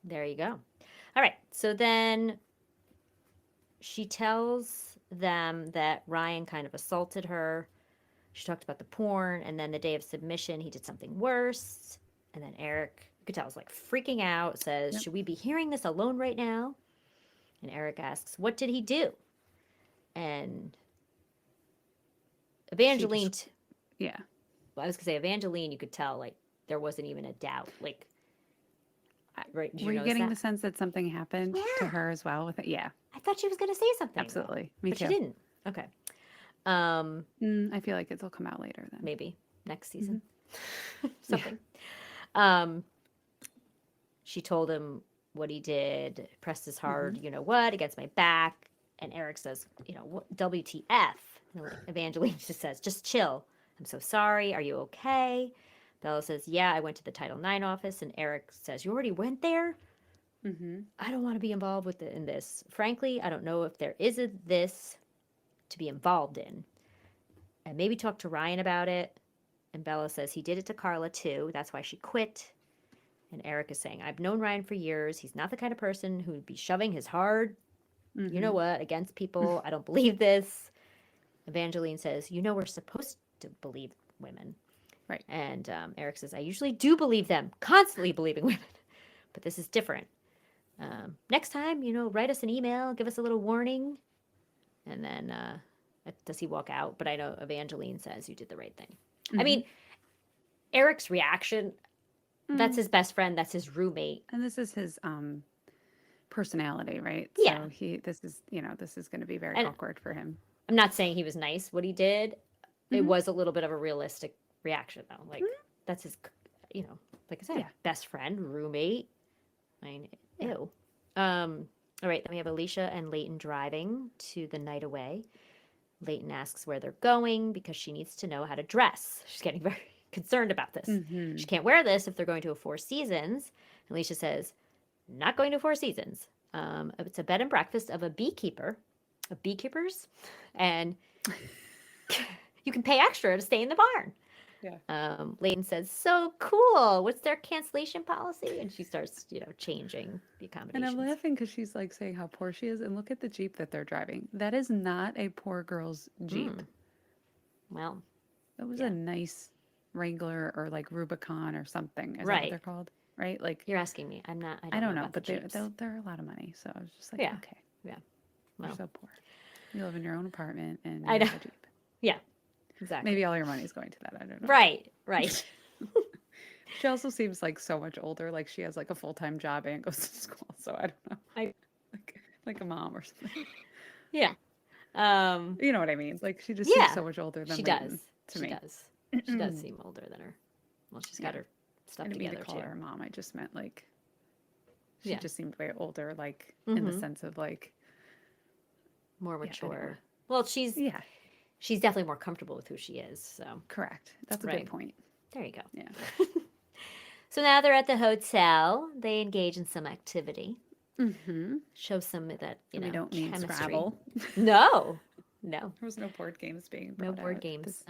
There you go. All right. So then she tells them that Ryan kind of assaulted her. She talked about the porn, and then the day of submission, he did something worse. And then Eric, you could tell, was like freaking out, says, should we be hearing this alone right now? And Eric asks, what did he do? And Evangeline, I was going to say, Evangeline, you could tell, like, there wasn't even a doubt. Like, right? Were you getting the sense that something happened to her as well with it? Yeah. I thought she was going to say something. Absolutely. Me but too. She didn't. Okay. I feel like it'll come out later then. Maybe next season. Something. She told him what he did, pressed his hard, against my back. And Eric says, what, WTF? And Evangeline just says, just chill. I'm so sorry. Are you okay? Bella says, yeah, I went to the Title IX office. And Eric says, you already went there? I don't want to be involved in this. Frankly, I don't know if there is this to be involved in. And maybe talk to Ryan about it. And Bella says he did it to Carla too. That's why she quit. And Eric is saying, I've known Ryan for years. He's not the kind of person who would be shoving his hard, you know what, against people. I don't believe this. Evangeline says, we're supposed to believe women. Right. And Eric says, I usually do believe them, constantly believing women, but this is different. Next time, write us an email, give us a little warning. And then does he walk out? But I know Evangeline says you did the right thing. Mm-hmm. I mean, Eric's reaction, that's his best friend, that's his roommate. And this is his personality, right? Yeah. So this is going to be very awkward for him. I'm not saying he was nice. What he did, it was a little bit of a realistic reaction, though. Like, that's his, like I said, best friend, roommate. I mean, ew. All right, then we have Alicia and Leighton driving to the night away. Leighton asks where they're going because she needs to know how to dress. She's getting very concerned about this. Mm-hmm. She can't wear this if they're going to a Four Seasons. Alicia says, not going to Four Seasons. It's a bed and breakfast of a beekeepers, and you can pay extra to stay in the barn. Yeah. Leighton says, so cool. What's their cancellation policy? And she starts, changing the accommodations. And I'm laughing because she's like saying how poor she is. And look at the Jeep that they're driving. That is not a poor girl's Jeep. Well, that was a nice Wrangler or like Rubicon or something. Is that what they're called? Right? Like, you're asking me. I don't know, but they're a lot of money. So I was just like, okay. Yeah. Well, you're so poor. You live in your own apartment and you have a Jeep. Yeah. Exactly. Maybe all your money's going to that. I don't know. Right. She also seems like so much older. Like she has like a full-time job and goes to school. So I don't know. Like a mom or something. Yeah. You know what I mean? Like she just seems so much older than she Leighton does. To me. She does seem older than her. Well, she's got her stuff together. I didn't mean to call her mom. I just meant like she just seemed way older, like in the sense of like more mature. Well, she's definitely more comfortable with who she is. So correct. That's a good point. There you go. Yeah. So now they're at the hotel. They engage in some activity. Mm-hmm. Show some of that, we don't need chemistry. Scrabble. No. There was no board games being brought out. No board games.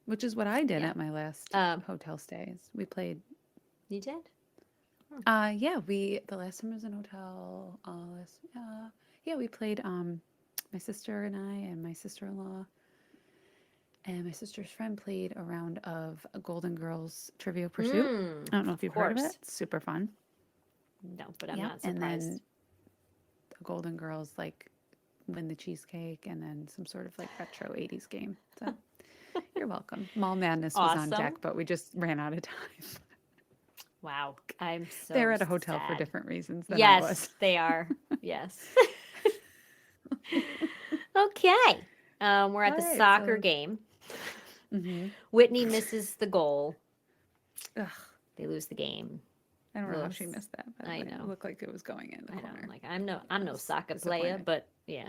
Which is what I did at my last hotel stays. We played. You did? Yeah. The last time I was in a hotel. We played. My sister and I and my sister-in-law and my sister's friend played a round of Golden Girls Trivia Pursuit. I don't know if you've heard of it. It's super fun. No, but I'm not surprised. And then the Golden Girls like win the cheesecake and then some sort of like retro 80s game. So you're welcome. Mall Madness was on deck, but we just ran out of time. Wow. I'm so They're at a hotel for different reasons than I was. Yes, they are. Yes. Okay. We're at the soccer game. Mm-hmm. Whitney misses the goal. Ugh. They lose the game. I don't know how she missed that. But I know. It looked like it was going in the corner. I know. Like I'm no soccer player, but yeah,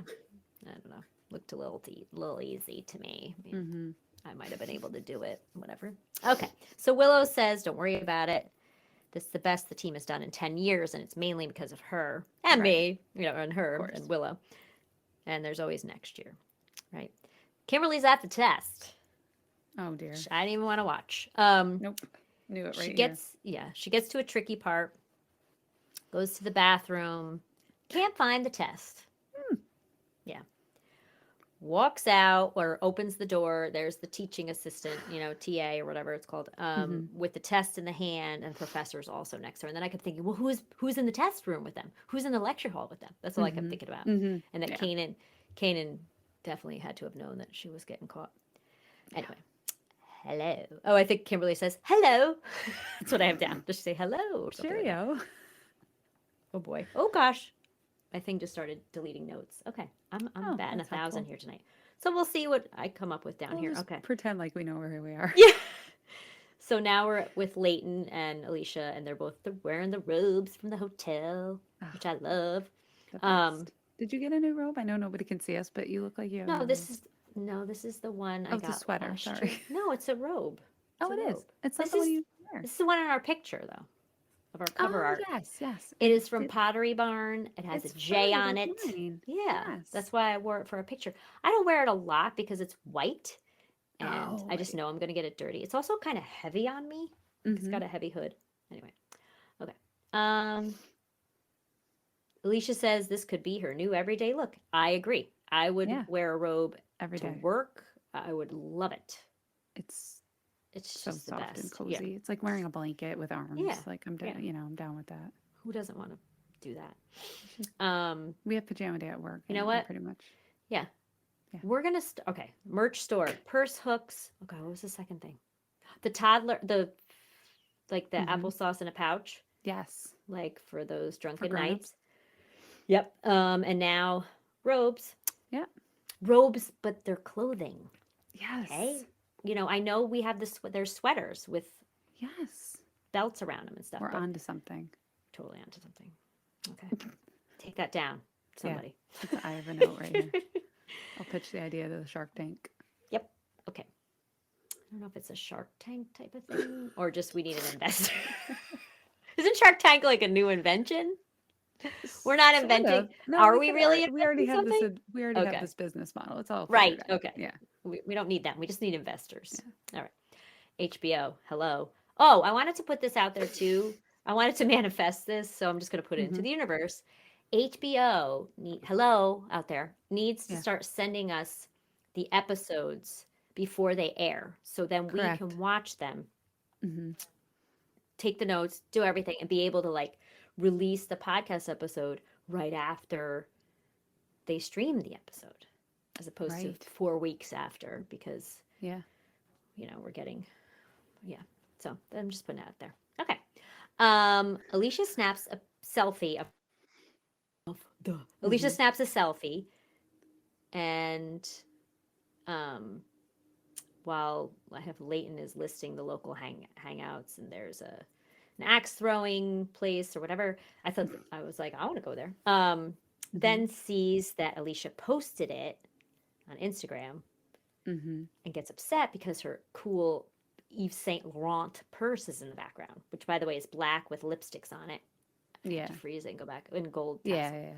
I don't know. Looked a little easy to me. I mean, I might have been able to do it. Whatever. Okay. So Willow says, "Don't worry about it. This is the best the team has done in 10 years, and it's mainly because of her and me, and her and Willow. And there's always next year, right?" Kimberly's at the test. Oh dear. I didn't even want to watch. Nope. Knew it right She gets to a tricky part, goes to the bathroom, can't find the test. Yeah. Walks out or opens the door. There's the teaching assistant, TA or whatever it's called, with the test in the hand, and the professor's also next to her. And then I kept thinking, well, who's in the test room with them? Who's in the lecture hall with them? That's all I kept thinking about. And that Kanan definitely had to have known that she was getting caught. Anyway. Hello. Oh, I think Kimberly says, hello. That's what I have down. Does she say hello? Cheerio. Oh, boy. Oh, gosh. My thing just started deleting notes. Okay. I'm batting 1,000 here tonight. So we'll see what I come up with down here. Okay. Pretend like we know where we are. Yeah. So now we're with Leighton and Alicia, and they're both wearing the robes from the hotel, which I love. Did you get a new robe? I know nobody can see us, but you look like you have this is the one I got. Oh, the sweater. Sorry. No, it's a robe. It is. It's not the one you wear. This is the one in our picture, though, of our cover art. Yes. It is from Pottery Barn. It has a J on it. Fine. Yeah, yes. That's why I wore it for a picture. I don't wear it a lot because it's white, and I just know I'm going to get it dirty. It's also kind of heavy on me. It's got a heavy hood. Anyway, okay. Alicia says this could be her new everyday look. I agree. I would wear a robe every day to work. I would love it. It's It's So just the soft and best. cozy. Yeah. It's like wearing a blanket with arms. Yeah. Like I'm down, I'm down with that. Who doesn't want to do that? We have pajama day at work. You know and what? Pretty much. Yeah. Yeah. We're going to, okay. Merch store, purse hooks. Okay. What was the second thing? The toddler, like the applesauce in a pouch, Yes. like for those drunken grown-ups. nights. Yep. And now robes. Yeah. Robes, but they're clothing. Yes. Okay. I know we have there's sweaters with belts around them and stuff. We're onto something. Totally onto something. Okay. Take that down, somebody. Yeah. I have a note right here. I'll pitch the idea to the Shark Tank. Yep. Okay. I don't know if it's a Shark Tank type of thing or just we need an investor. Isn't Shark Tank like a new invention? We're not inventing. No, are we really? We already have something? this. We already have this business model. It's all right. Out. Okay. Yeah. We don't need them. We just need investors. Yeah. All right. HBO. Hello. Oh, I wanted to put this out there too. I wanted to manifest this, so I'm just going to put it into the universe. HBO, hello out there, needs to start sending us the episodes before they air, so then we can watch them, take the notes, do everything, and be able to like release the podcast episode right after they stream the episode, as opposed to 4 weeks after, because we're getting So I'm just putting it out there. Okay. Alicia snaps a selfie Alicia snaps a selfie, and while I have Leighton is listing the local hangouts, and there's an axe throwing place or whatever, I was like, I want to go there. Then sees that Alicia posted it on Instagram and gets upset because her cool Yves Saint Laurent purse is in the background, which by the way is black with lipsticks on it. Yeah. To freeze it and go back in gold. Yeah.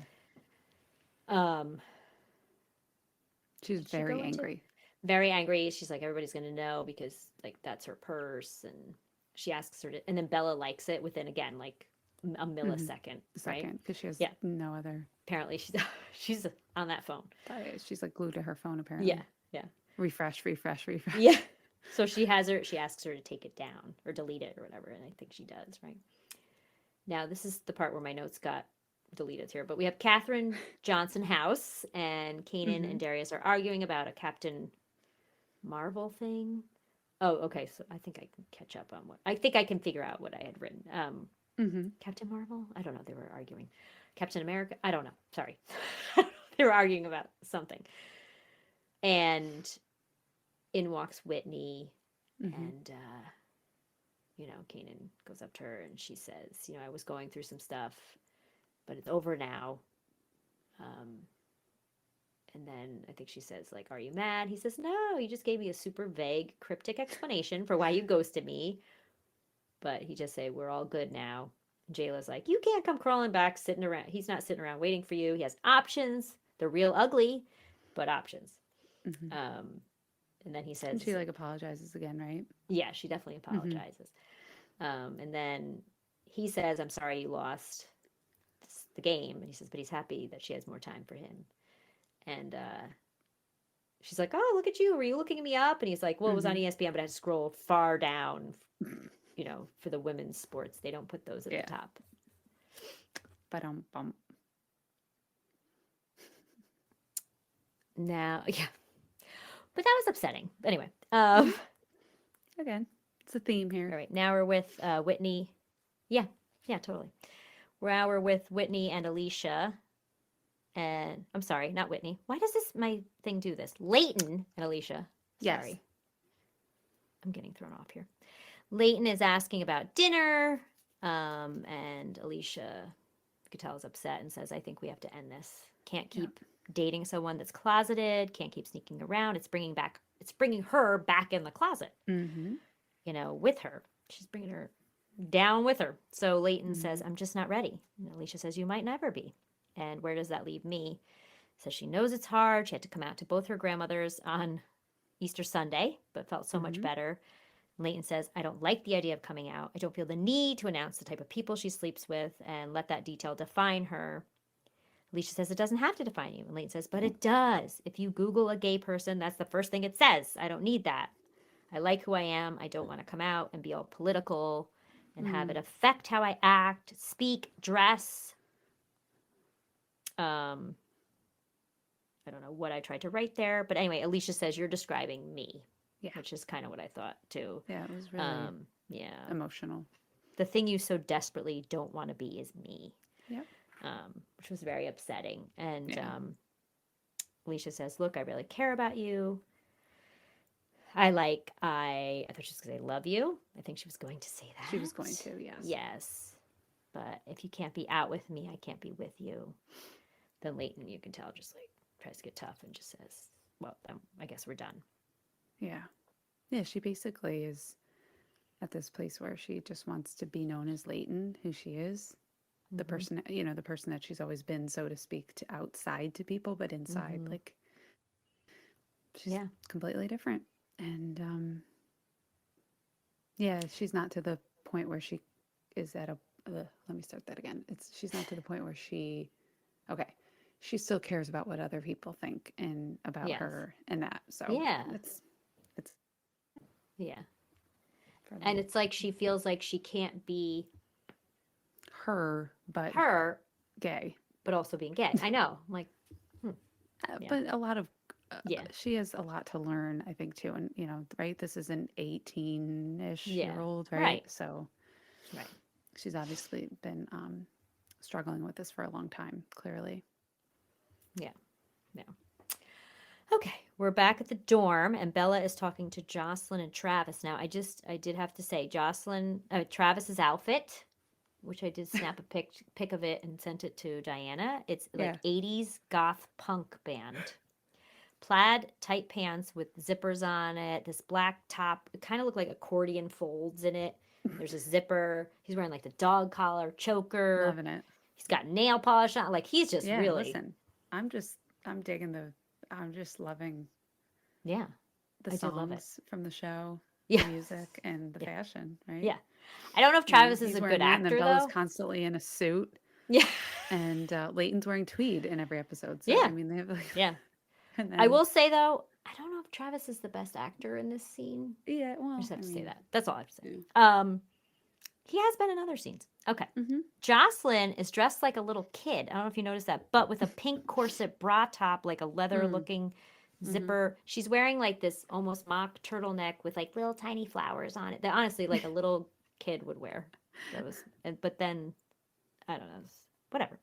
She's very angry. Very angry. She's like, everybody's going to know because like that's her purse. And she asks her to, and then Bella likes it within, again, like a millisecond. Right? Because she has no other. Apparently she's on that phone. She's like glued to her phone apparently. Yeah. Refresh. Yeah. So she asks her to take it down or delete it or whatever. And I think she does, right? Now, this is the part where my notes got deleted here. But we have Catherine Johnson House, and Kanan and Darius are arguing about a Captain Marvel thing. Oh, okay. So I think I can catch up on I think I can figure out what I had written. Captain Marvel? I don't know. They were arguing. Captain America? I don't know. Sorry. They were arguing about something. And in walks Whitney, and Kanan goes up to her and she says, I was going through some stuff, but it's over now. And then I think she says, like, are you mad? He says, no, you just gave me a super vague, cryptic explanation for why you ghosted me. But he just say, we're all good now. And Jayla's like, you can't come crawling back, sitting around. He's not sitting around waiting for you. He has options. They're real ugly, but options. And then he says... And she, like, apologizes again, right? Yeah, she definitely apologizes. And then he says, I'm sorry you lost the game. And he says, but he's happy that she has more time for him. And she's like, oh, look at you. Were you looking me up? And he's like, well, it was on ESPN, but I had to scroll far down, for the women's sports. They don't put those at the top. Ba-dum-bum. Now, but that was upsetting. Anyway. Again, it's a theme here. All right. Now we're with Whitney. Yeah, totally. Now we're with Whitney and Alicia. And I'm sorry, not Whitney. Why does my thing do this? Leighton and Alicia. Sorry. Yes. I'm getting thrown off here. Leighton is asking about dinner. And Alicia, you could tell, is upset and says, I think we have to end this. Can't keep dating someone that's closeted, can't keep sneaking around. It's bringing her back in the closet, with her. She's bringing her down with her. So Leighton says, I'm just not ready. And Alicia says, you might never be. And where does that leave me? Says she knows it's hard. She had to come out to both her grandmothers on Easter Sunday, but felt so much better. Leighton says, I don't like the idea of coming out. I don't feel the need to announce the type of people she sleeps with and let that detail define her. Alicia says, it doesn't have to define you. And Leighton says, but it does. If you Google a gay person, that's the first thing it says. I don't need that. I like who I am. I don't want to come out and be all political and have it affect how I act, speak, dress. I don't know what I tried to write there, but anyway, Alicia says you're describing me, which is kind of what I thought too. Yeah, it was really emotional. The thing you so desperately don't want to be is me. Yep. Which was very upsetting. And Alicia says, look, I really care about you. I thought she was going to say love you. I think she was going to say that. She was going to, yes. Yes. But if you can't be out with me, I can't be with you. Then Leighton, you can tell, just like tries to get tough and just says, well, I guess we're done. Yeah. Yeah, she basically is at this place where she just wants to be known as Leighton, who she is. The person, the person that she's always been, so to speak, to outside to people, but inside, like, she's completely different. And, she's not to the point where she is at let me start that again. She's not to the point where she still cares about what other people think and about her and that. So it's and it's like she feels like she can't be her, but gay, but also being gay. I know, I'm like, but a lot of she has a lot to learn, I think, too. And right, this is an 18-ish year old, right? So she's obviously been struggling with this for a long time, clearly. Okay, we're back at the dorm, and Bella is talking to Jocelyn and Travis. Now, I did have to say, Travis's outfit, which I did snap a pic of it and sent it to Diana. It's like 80s goth punk band. Plaid tight pants with zippers on it. This black top, it kind of looked like accordion folds in it. There's a zipper. He's wearing like the dog collar, choker. Loving it. He's got nail polish on. Like he's just really. Listen, I'm just loving. Yeah. The songs from the show. The music and the fashion, right? Yeah. I don't know if Travis is a good actor, though. Bella's though. constantly in a suit. Yeah. And Leighton's wearing tweed in every episode. So, I mean, they have like. Yeah. And then, I will say, though, I don't know if Travis is the best actor in this scene. Yeah, well, I just have to say that. That's all I have to say. Yeah. He has been in other scenes. Okay. Mm-hmm. Jocelyn is dressed like a little kid. I don't know if you noticed that, but with a pink corset bra top, like a leather-looking zipper. She's wearing like this almost mock turtleneck with like little tiny flowers on it that honestly like a little kid would wear. But then, I don't know, whatever.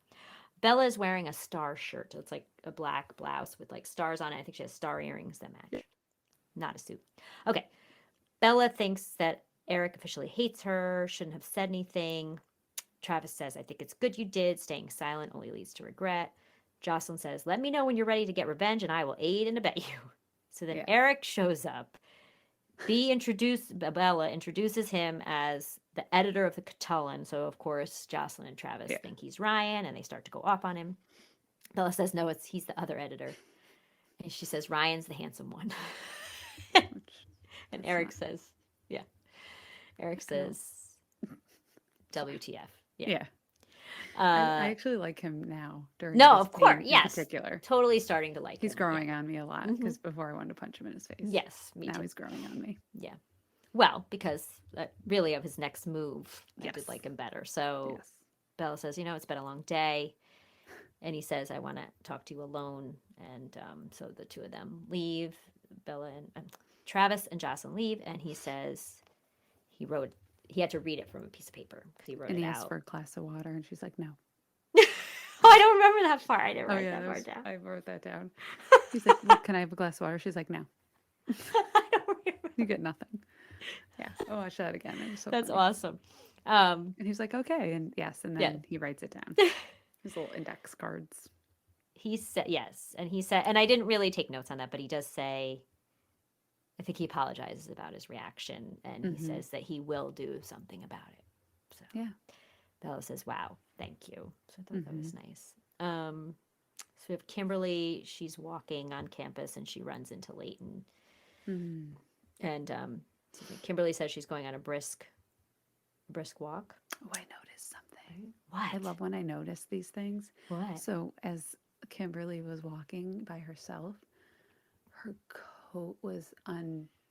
Bella is wearing a star shirt. So it's like a black blouse with like stars on it. I think she has star earrings that match. Not a suit. Okay. Bella thinks that Eric officially hates her, shouldn't have said anything. Travis says, I think it's good you did. Staying silent only leads to regret. Jocelyn says, let me know when you're ready to get revenge and I will aid and abet you. So then Eric shows up. Bella introduces him as the editor of the Catullin. So, of course, Jocelyn and Travis think he's Ryan, and they start to go off on him. Bella says, no, he's the other editor. And she says, Ryan's the handsome one. And Eric says, WTF. Yeah. I actually like him now. Of course, in particular. Totally starting to like him. He's growing on me a lot because before I wanted to punch him in his face. Yes, me now too. He's growing on me. Yeah. Well, because really of his next move, I did like him better. So Bella says, it's been a long day. And he says, I want to talk to you alone. And so the two of them leave. Bella and Travis and Jocelyn leave. And he says he had to read it from a piece of paper because he wrote it out. And he asked for a glass of water. And she's like, no. Oh, I don't remember that part. I didn't write that part down. I wrote that down. He's like, look, can I have a glass of water? She's like, no. I don't remember. You get nothing. Yeah. Oh, I should that again. It was so That's funny. Awesome. And he's like, okay. And and then he writes it down. His little index cards. He said, yes. And he said, and I didn't really take notes on that, but he does say, I think he apologizes about his reaction. And he says that he will do something about it. So Bella says, wow, thank you. So I thought that was nice. So we have Kimberly. She's walking on campus and she runs into Leighton. And so Kimberly says she's going on a brisk walk. Oh, I noticed something. What? I love when I notice these things. What? So as Kimberly was walking by herself, her coat was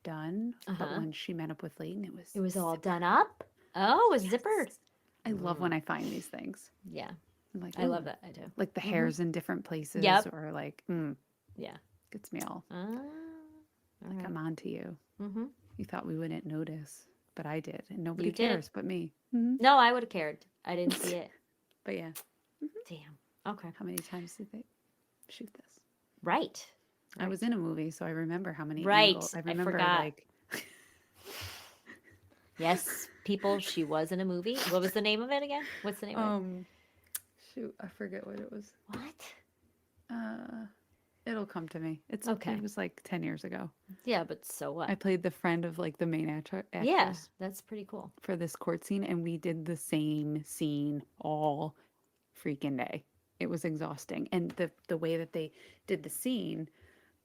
done. But when she met up with Leighton, it was all done up. Oh, it was zippered. I love when I find these things. Yeah. I'm like, I love that. I do. Like the hair's in different places, or like, yeah, gets me all. Like right. I'm on to you. You thought we wouldn't notice, but I did, and nobody You cares did. but me. No, I would have cared. I didn't see it. But yeah. Damn. Okay. How many times did they shoot this? Right. I was in a movie, so I remember how many Right. angles. I remember forgot. like. Yes, people. She was in a movie. What was the name of it again? What's the name of it? Shoot, I forget what it was. What? It'll come to me. It's okay. It was like 10 years ago. Yeah, but so what? I played the friend of like the main actress. Yeah, that's pretty cool. For this court scene, and we did the same scene all freaking day. It was exhausting, and the way that they did the scene,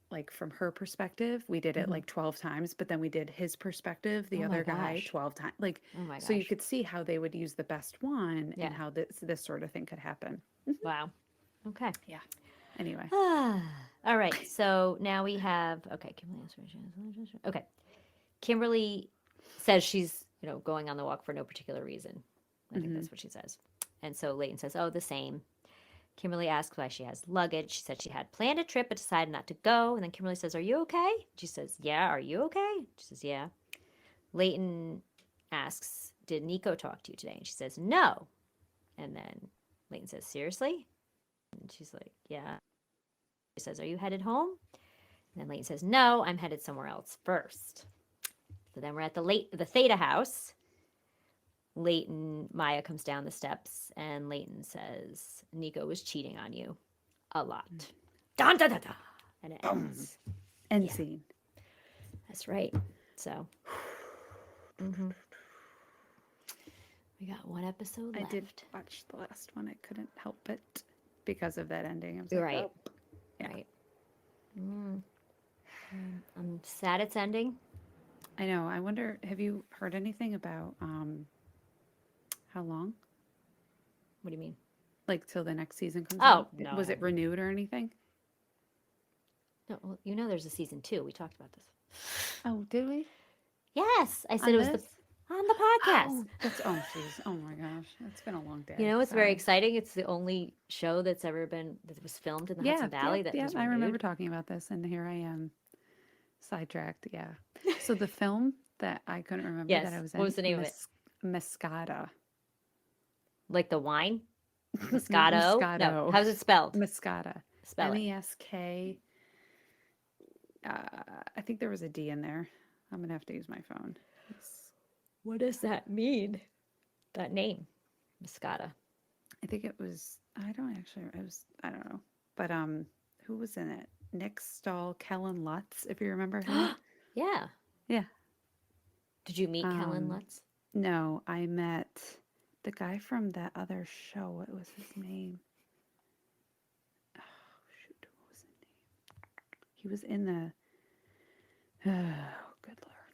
like from her perspective, we did it like 12 times, but then we did his perspective, the other guy, 12 times. Like, so you could see how they would use the best one and how this sort of thing could happen. Wow. Okay. Yeah. Anyway. All right. So now we have, okay. Kimberly says she's, going on the walk for no particular reason. I think that's what she says. And so Leighton says, oh, the same. Kimberly asks why she has luggage. She said she had planned a trip but decided not to go. And then Kimberly says, are you okay? She says, yeah. Are you okay? She says, yeah. Leighton asks, did Nico talk to you today? And she says, no. And then Leighton says, seriously? And she's like, yeah. She says, are you headed home? And then Leighton says, no, I'm headed somewhere else first. So then we're at the Theta house. Maya comes down the steps, and Leighton says, Nico was cheating on you a lot. Dun, dun, dun, dun. And it ends. End scene. That's right. So, we got one episode left. I did watch the last one. I couldn't help it because of that ending. I was right. Like, oh. Yeah. Right. I'm sad it's ending. I know. I wonder, have you heard anything about how long? What do you mean? Like till the next season comes out? No. Was it renewed or anything? No, well, there's a season 2. We talked about this. Oh, did we? Yes. I said it was on the podcast. Oh, jeez. Oh my gosh. It's been a long day. It's very exciting. It's the only show that was filmed in the Hudson Valley that was renewed. I remember talking about this, and here I am, sidetracked. Yeah. So the film that I couldn't remember that I was in. What was the name of it? Moscato. Like the wine? Moscato? Moscato. No. How's it spelled? Moscato. Spell it. MESK. I think there was a D in there. I'm going to have to use my phone. What does that mean? That name? Moscato. I think it was, I don't know. But who was in it? Nick Stahl, Kellen Lutz, if you remember him. Yeah. Yeah. Did you meet Kellen Lutz? No, I met the guy from that other show. What was his name? Oh, shoot. What was his name? He was in the... Oh, good Lord.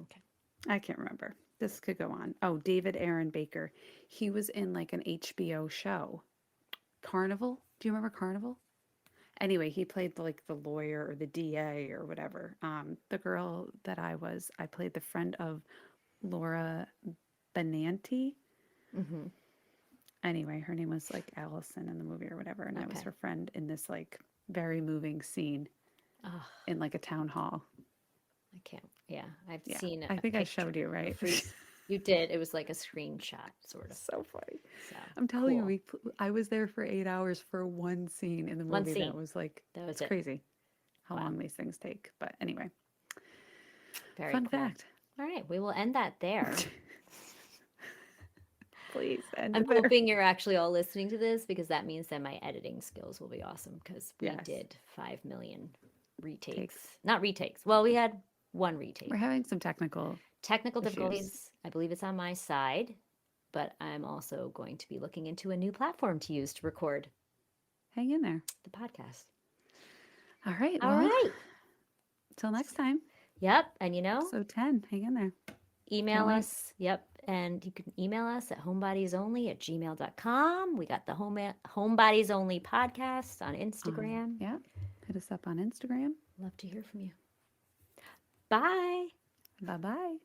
Okay. I can't remember. This could go on. Oh, David Aaron Baker. He was in like an HBO show. Carnival? Do you remember Carnival? Anyway, he played like the lawyer or the DA or whatever. The girl that I played the friend of Laura Benanti. Mm-hmm. Anyway, her name was like Allison in the movie or whatever. And I was her friend in this like very moving scene in like a town hall. I can't. Yeah, I've seen it. I think I showed you, right? You did. It was like a screenshot, sort of. So funny. So, I'm telling you, I was there for 8 hours for one scene in the movie. One scene. That was like, it's crazy how long these things take. But anyway, very fun cool. fact. All right, we will end that there. Please end I'm it there. hoping you're actually all listening to this, because that means that my editing skills will be awesome, because we did 5 million retakes. Not retakes. Well, we had one retake. We're having some technical difficulties. I believe it's on my side, but I'm also going to be looking into a new platform to use to record. Hang in there. The podcast. All right. All right. Till next time. Yep. And So 10. Hang in there. Email us. Yep. And you can email us at homebodiesonly@gmail.com. We got the Homebodies Only podcast on Instagram. Yeah. Hit us up on Instagram. Love to hear from you. Bye. Bye-bye.